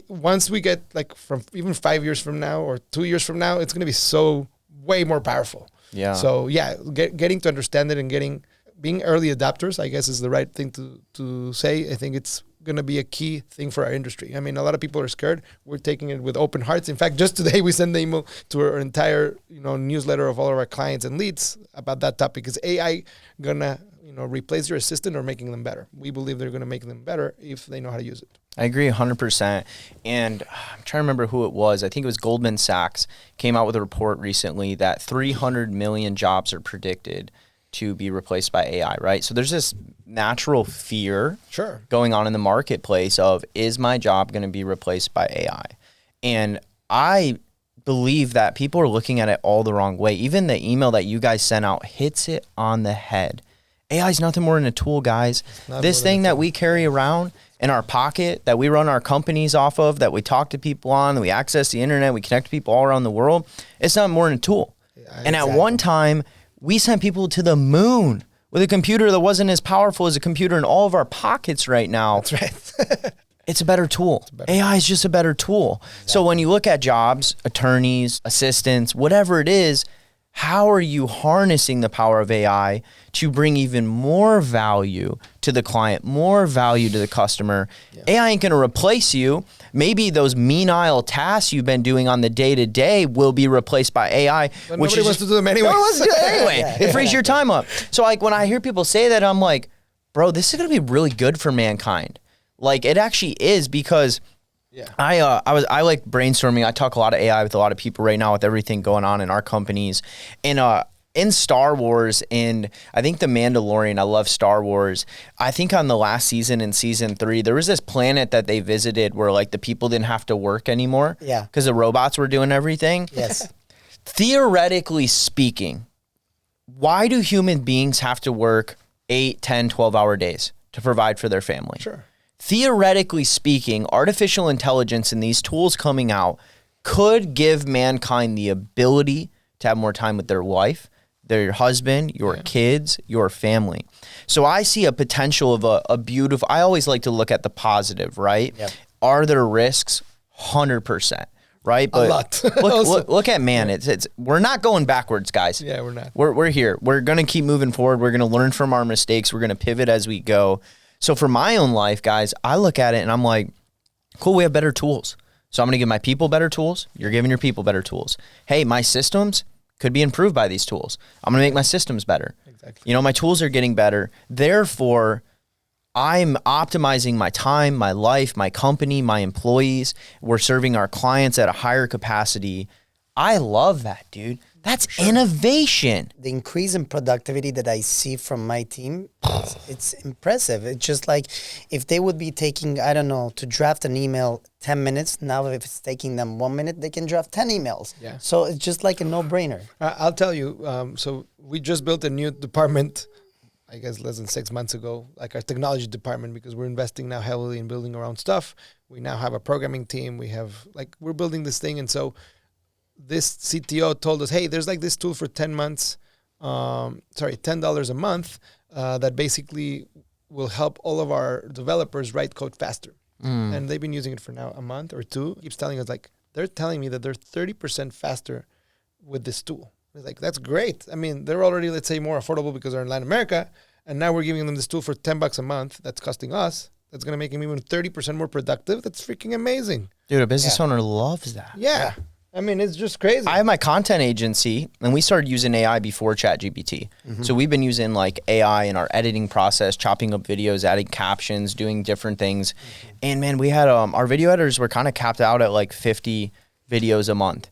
Once we get like from even 5 years from now or 2 years from now, it's going to be so way more powerful. Yeah. So yeah, getting to understand it and being early adopters, I guess, is the right thing to say. I think it's going to be a key thing for our industry. I mean, a lot of people are scared. We're taking it with open hearts. In fact, just today we sent the email to our entire newsletter of all of our clients and leads about that topic. Is AI gonna replace your assistant or making them better? We believe they're going to make them better if they know how to use it. I agree 100%. And I'm trying to remember who it was. I think it was Goldman Sachs came out with a report recently that 300 million jobs are predicted to be replaced by AI, right? So there's this natural fear going on in the marketplace of, is my job going to be replaced by AI? And I believe that people are looking at it all the wrong way. Even the email that you guys sent out hits it on the head. AI is nothing more than a tool, guys. This thing that we carry around in our pocket, that we run our companies off of, that we talk to people on, that we access the internet, we connect to people all around the world, it's not more than a tool. And at one time, we sent people to the moon with a computer that wasn't as powerful as a computer in all of our pockets right now. That's right. It's a better tool. AI is just a better tool. Exactly. So when you look at jobs, attorneys, assistants, whatever it is, how are you harnessing the power of AI to bring even more value to the client, more value to the customer? Yeah. AI ain't going to replace you. Maybe those menial tasks you've been doing on the day-to-day will be replaced by AI. But nobody wants to do them anyway. It frees your time up. So like when I hear people say that, I'm like, bro, this is going to be really good for mankind. Like it actually is, because I like brainstorming. I talk a lot of AI with a lot of people right now with everything going on in our companies. And in Star Wars, and I think The Mandalorian, I love Star Wars. I think on the last season, in season 3, there was this planet that they visited where like the people didn't have to work anymore. Yeah. Because the robots were doing everything. Yes. Theoretically speaking, why do human beings have to work 8, 10, 12-hour days to provide for their family? Sure. Theoretically speaking, artificial intelligence and these tools coming out could give mankind the ability to have more time with their wife, their husband, your kids, your family. So I see a potential of a beautiful, I always like to look at the positive, right? Yep. Are there risks? 100%. Right, but a lot. look at man. It's we're not going backwards, guys. Yeah, we're not. We're here. We're gonna keep moving forward. We're gonna learn from our mistakes. We're gonna pivot as we go. So for my own life, guys, I look at it and I'm like, cool, we have better tools. So I'm going to give my people better tools. You're giving your people better tools. Hey, my systems could be improved by these tools. I'm going to make my systems better. Exactly. You know, my tools are getting better. Therefore, I'm optimizing my time, my life, my company, my employees. We're serving our clients at a higher capacity. I love that, dude. That's innovation. The increase in productivity that I see from my team, it's impressive. It's just like if they would be taking, I don't know, to draft an email 10 minutes, now if it's taking them 1 minute, they can draft 10 emails. Yeah. So it's just like a no-brainer. I'll tell you, so we just built a new department, I guess less than 6 months ago, like our technology department, because we're investing now heavily in building our own stuff. We now have a programming team. We're building this thing. And so this CTO told us, hey, there's like this tool for $10 a month that basically will help all of our developers write code faster. And they've been using it for now a month or two. Keeps telling us like, they're telling me that they're 30% faster with this tool. It's like, that's great. I mean, they're already, let's say, more affordable because they're in Latin America. And now we're giving them this tool for $10 a month that's costing us. That's going to make them even 30% more productive. That's freaking amazing. Dude, a business owner loves that. Yeah. I mean, it's just crazy. I have my content agency, and we started using AI before ChatGPT. So we've been using like AI in our editing process, chopping up videos, adding captions, doing different things. And man, we had our video editors were kind of capped out at like 50 videos a month.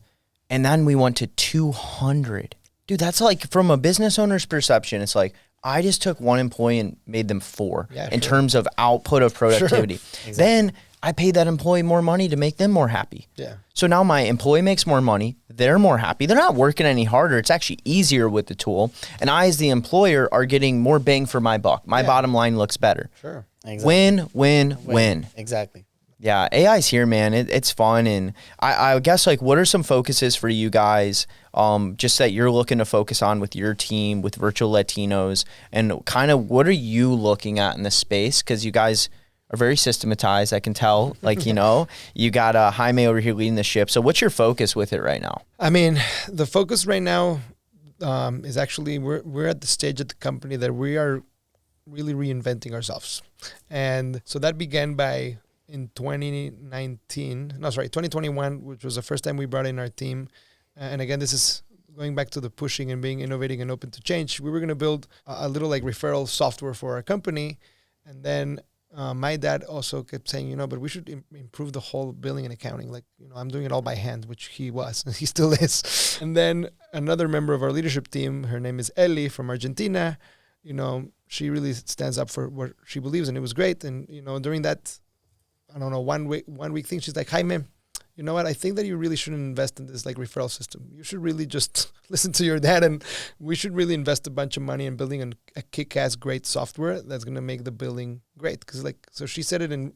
And then we went to 200. Dude, that's like from a business owner's perception, it's like, I just took one employee and made them 4 in terms of output of productivity. Exactly. Then I paid that employee more money to make them more happy. Yeah. So now my employee makes more money. They're more happy. They're not working any harder. It's actually easier with the tool. And I, as the employer, are getting more bang for my buck. My bottom line looks better. Sure. Exactly. Win, win, win. Exactly. Yeah, AI's here, man. It's fun. And I guess, like, what are some focuses for you guys just that you're looking to focus on with your team, with Virtual Latinos? And kind of what are you looking at in this space? Because you guys are very systematized, I can tell. Like, you know, you got Jaime over here leading the ship. So what's your focus with it right now? I mean, the focus right now is actually we're at the stage at the company that we are really reinventing ourselves. And so that began by in 2021, which was the first time we brought in our team. And again, this is going back to the pushing and being innovating and open to change. We were going to build a little like referral software for our company. And then my dad also kept saying, but we should improve the whole billing and accounting. Like, I'm doing it all by hand, which he was, and he still is. And then another member of our leadership team, her name is Ellie from Argentina. She really stands up for what she believes, and it was great. And, during that, I don't know, one week thing, she's like, Jaime, you know what? I think that you really shouldn't invest in this like referral system. You should really just listen to your dad, and we should really invest a bunch of money in building a kick-ass great software that's going to make the billing great. So she said it in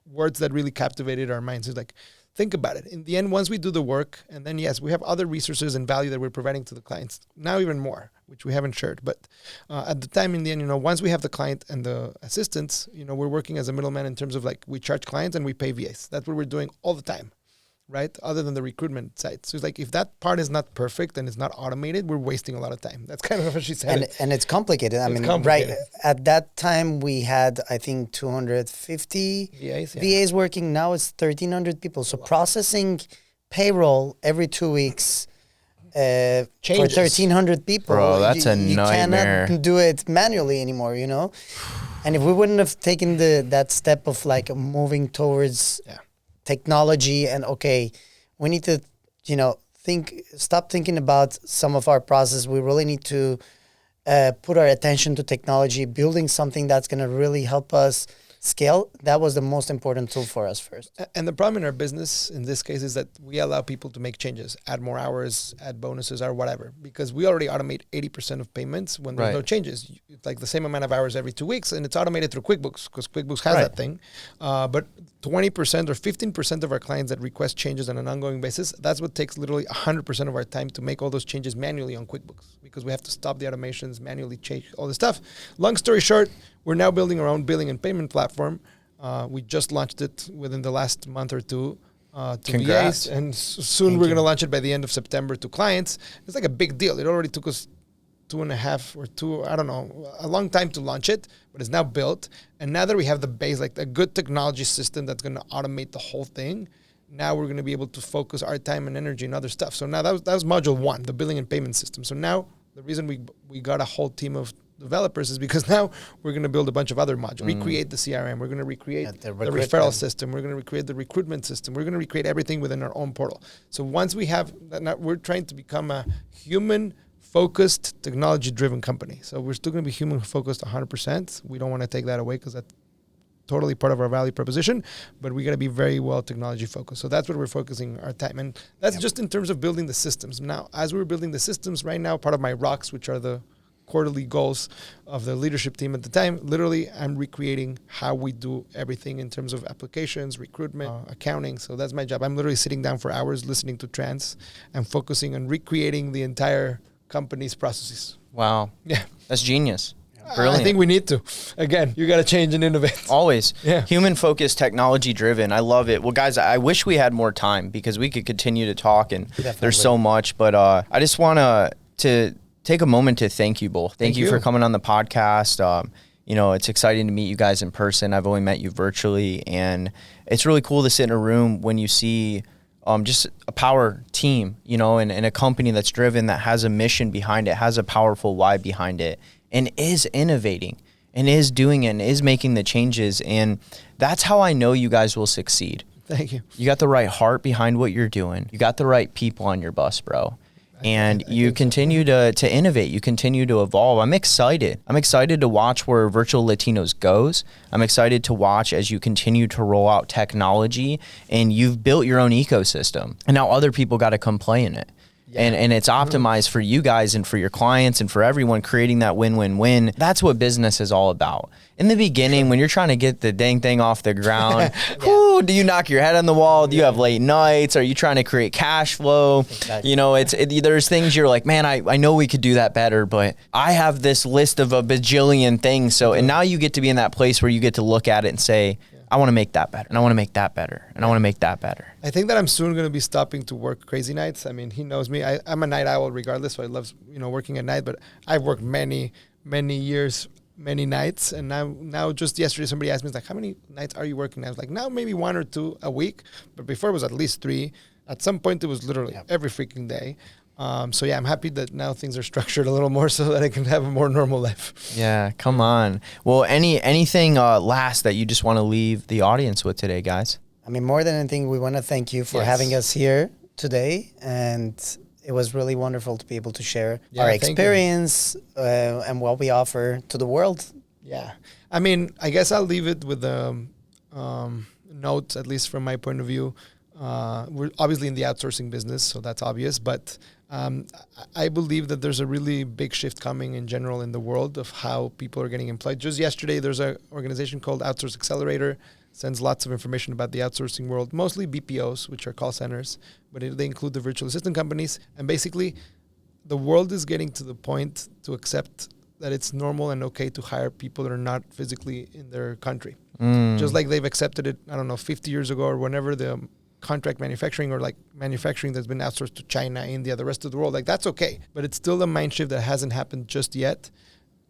words that really captivated our minds. It's like, think about it. In the end, once we do the work, and then yes, we have other resources and value that we're providing to the clients. Now even more, which we haven't shared. But at the time, in the end, once we have the client and the assistants, we're working as a middleman in terms of like we charge clients and we pay VAs. That's what we're doing all the time. Right? Other than the recruitment side. So it's like, if that part is not perfect and it's not automated, we're wasting a lot of time. That's kind of what she said. And it's complicated. Complicated. Right at that time we had, I think, 250 VAs working. Now it's 1,300 people. So processing payroll every 2 weeks for 1,300 people. Bro, that's a nightmare. You cannot do it manually anymore, And if we wouldn't have taken that step of like moving towards technology and we need to stop thinking about some of our process. We really need to put our attention to technology, building something that's going to really help us scale. That was the most important tool for us first. And the problem in our business in this case is that we allow people to make changes, add more hours, add bonuses or whatever, because we already automate 80% of payments when there's no changes. It's like the same amount of hours every 2 weeks, and it's automated through QuickBooks because QuickBooks has that thing. But 20% or 15% of our clients that request changes on an ongoing basis, that's what takes literally 100% of our time to make all those changes manually on QuickBooks, because we have to stop the automations, manually change all this stuff. Long story short, we're now building our own billing and payment platform. We just launched it within the last month or two to VAs, and soon we're going to launch it by the end of September to clients. It's like a big deal. It already took us 2.5 or 2, I don't know, a long time to launch it, but it's now built. And now that we have the base, like a good technology system that's going to automate the whole thing, now we're going to be able to focus our time and energy on other stuff. So now that was module 1, the billing and payment system. So now the reason we got a whole team of developers is because now we're going to build a bunch of other modules, recreate the CRM, we're going to recreate the referral system, we're going to recreate the recruitment system, we're going to recreate everything within our own portal. So once we have that, now we're trying to become a human-focused, technology-driven company. So we're still going to be human-focused 100%. We don't want to take that away because that's totally part of our value proposition, but we got to be very well technology-focused. So that's what we're focusing our time. And that's just in terms of building the systems. Now, as we're building the systems right now, part of my rocks, which are the quarterly goals of the leadership team at the time, literally I'm recreating how we do everything in terms of applications, recruitment, accounting. So that's my job. I'm literally sitting down for hours listening to trends and focusing on recreating the entire company's processes. Wow. Yeah. That's genius. Brilliant. I think we need to. Again, you got to change and innovate. Always. Yeah. Human-focused, technology-driven. I love it. Well, guys, I wish we had more time because we could continue to talk, and there's so much. But I just want to take a moment to thank you both. Thank you for coming on the podcast. It's exciting to meet you guys in person. I've only met you virtually, and it's really cool to sit in a room when you see just a power team, and a company that's driven, that has a mission behind it, has a powerful why behind it, and is innovating and is doing it and is making the changes. And that's how I know you guys will succeed. Thank you. You got the right heart behind what you're doing. You got the right people on your bus, bro. And you continue to innovate. You continue to evolve. I'm excited. I'm excited to watch where Virtual Latinos goes. I'm excited to watch as you continue to roll out technology, and you've built your own ecosystem. And now other people got to come play in it. Yeah. And it's optimized for you guys and for your clients and for everyone, creating that win-win-win. That's what business is all about. In the beginning, when you're trying to get the dang thing off the ground, do you knock your head on the wall? Do you have late nights? Are you trying to create cash flow? Exactly. There's things you're like, man, I know we could do that better, but I have this list of a bajillion things. So, and now you get to be in that place where you get to look at it and say, I want to make that better, and I want to make that better, and I want to make that better. I think that I'm soon going to be stopping to work crazy nights. I mean, he knows me. I'm a night owl regardless, so I love working at night. But I've worked many years, many nights, and now just yesterday somebody asked me, like, how many nights are you working? I was like, now maybe 1 or 2 a week, but before it was at least 3. At some point it was literally every freaking day. So yeah, I'm happy that now things are structured a little more so that I can have a more normal life. Yeah, come on. Well, anything last that you just want to leave the audience with today, guys? I mean, more than anything, we want to thank you for having us here today, and it was really wonderful to be able to share our experience and what we offer to the world. Yeah. I mean, I guess I'll leave it with a note, at least from my point of view. We're obviously in the outsourcing business, so that's obvious, but I believe that there's a really big shift coming in general in the world of how people are getting employed. Just yesterday, there's an organization called Outsource Accelerator, sends lots of information about the outsourcing world, mostly BPOs, which are call centers, but they include the virtual assistant companies. And basically, the world is getting to the point to accept that it's normal and okay to hire people that are not physically in their country. Just like they've accepted it, 50 years ago or whenever the contract manufacturing or like manufacturing that's been outsourced to China, India, the rest of the world, like that's okay. But it's still a mind shift that hasn't happened just yet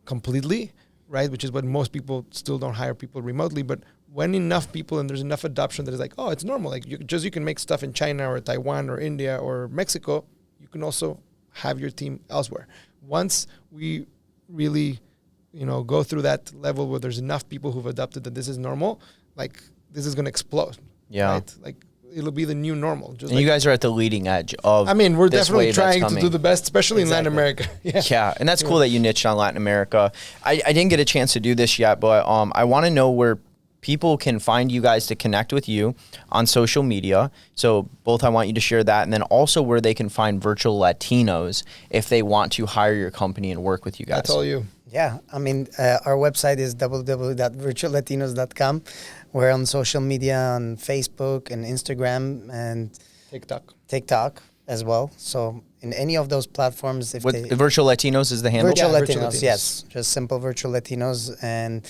completely, right? Which is what most people still don't hire people remotely. But when enough people and there's enough adoption that is like, oh, it's normal. Like you can make stuff in China or Taiwan or India or Mexico, you can also have your team elsewhere. Once we really, go through that level where there's enough people who've adopted that this is normal, like this is going to explode. Yeah. Right? Like it'll be the new normal. And you guys are at the leading edge of we're definitely trying to do the best, especially in Latin America. Yeah. And that's cool that you niched on Latin America. I didn't get a chance to do this yet, but I want to know where people can find you guys to connect with you on social media. So both, I want you to share that, and then also where they can find virtual Latinos if they want to hire your company and work with you guys. That's all you. Yeah, I mean, our website is www.virtuallatinos.com. We're on social media on Facebook and Instagram and TikTok as well. So in any of those platforms, Virtual Latinos is the handle? Virtual Latinos, yes. Just simple Virtual Latinos. And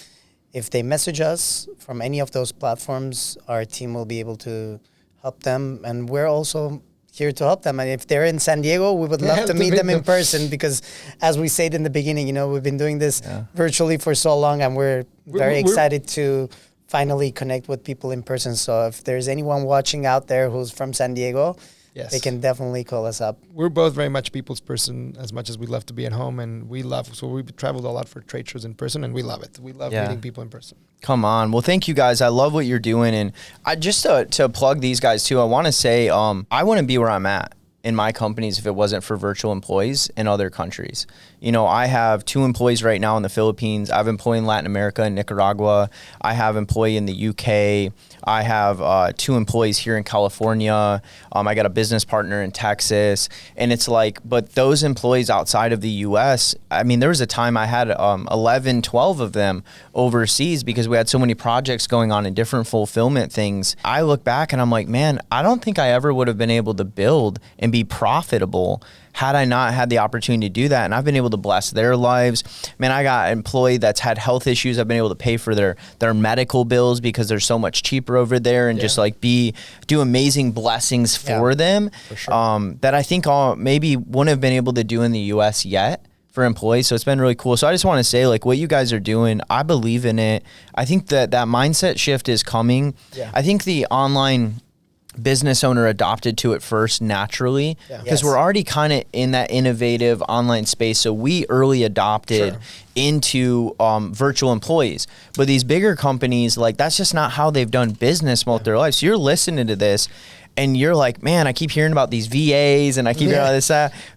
if they message us from any of those platforms, our team will be able to help them. And we're also here to help them. And if they're in San Diego, we would love to meet them in person because, as we said in the beginning, we've been doing this virtually for so long, and we're very excited to finally connect with people in person. So if there's anyone watching out there who's from San Diego, they can definitely call us up. We're both very much people's person as much as we love to be at home, and we've traveled a lot for trade shows in person, and we love it. We love meeting people in person. Come on. Well, thank you guys. I love what you're doing. And I just to plug these guys too, I want to say I wouldn't be where I'm at in my companies if it wasn't for virtual employees in other countries. I have 2 employees right now in the Philippines. I have an employee in Latin America and Nicaragua. I have an employee in the UK. I have 2 employees here in California. I got a business partner in Texas. And it's like, but those employees outside of the US, I mean, there was a time I had 11, 12 of them overseas because we had so many projects going on in different fulfillment things. I look back and I'm like, man, I don't think I ever would have been able to build and be profitable had I not had the opportunity to do that. And I've been able to bless their lives. Man, I got an employee that's had health issues. I've been able to pay for their medical bills because they're so much cheaper over there, and just like do amazing blessings for them for sure. That I think maybe wouldn't have been able to do in the US yet for employees. So it's been really cool. So I just want to say, like, what you guys are doing, I believe in it. I think that mindset shift is coming. I think the online business owner adopted to it first naturally because we're already kind of in that innovative online space. So we early adopted into virtual employees. But these bigger companies, like, that's just not how they've done business most of their life. So you're listening to this and you're like, man, I keep hearing about these VAs and I keep hearing about this,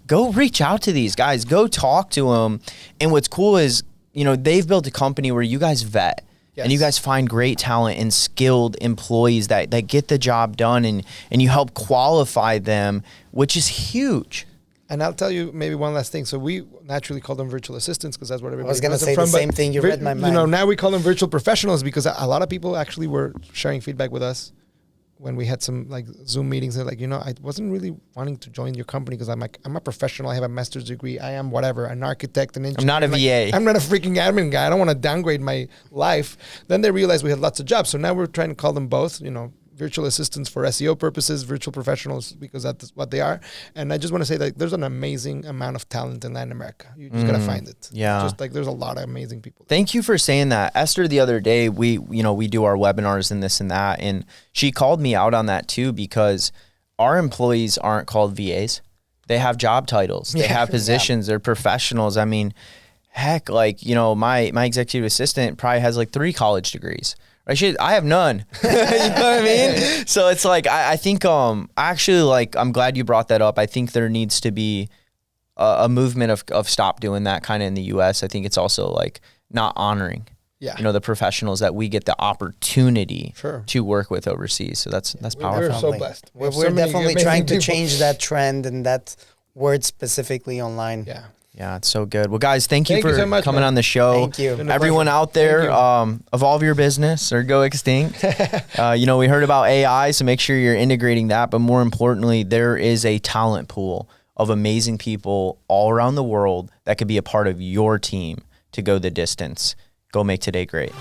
go reach out to these guys, go talk to them. And what's cool is, they've built a company where you guys vet. And you guys find great talent and skilled employees that get the job done, and you help qualify them, which is huge. And I'll tell you maybe one last thing. So we naturally call them virtual assistants because that's what everybody knows. I was going to say the same thing. You read my mind. Now we call them virtual professionals because a lot of people actually were sharing feedback with us when we had some like Zoom meetings. They're like, I wasn't really wanting to join your company because I'm a professional. I have a master's degree. I am whatever, an architect, an engineer. I'm not a VA. I'm not a freaking admin guy. I don't want to downgrade my life. Then they realized we had lots of jobs. So now we're trying to call them both, virtual assistants for SEO purposes, virtual professionals because that's what they are. And I just want to say that there's an amazing amount of talent in Latin America. You just got to find it. Yeah. Just like there's a lot of amazing people. Thank you for saying that. Esther, the other day, we do our webinars and this and that. And she called me out on that too, because our employees aren't called VAs. they have job titles, they have positions, they're professionals. I mean, heck, like, you know, my executive assistant probably has like 3 college degrees. I have none. You know what I mean? So it's like, I think, actually, like, I'm glad you brought that up. I think there needs to be a movement of stop doing that kind of in the U.S. I think it's also like not honoring, you know, the professionals that we get the opportunity to work with overseas. So that's powerful. We're so blessed. We're So many definitely amazing trying to people. change that trend and that word specifically online. Yeah. Yeah, it's so good. Well, guys, thank you for so much, coming man. on the show. Thank you. Been a Everyone pleasure. out there, Thank evolve your business or go extinct. You know, we heard about AI, so make sure you're integrating that. But more importantly, there is a talent pool of amazing people all around the world that could be a part of your team to go the distance. Go make today great.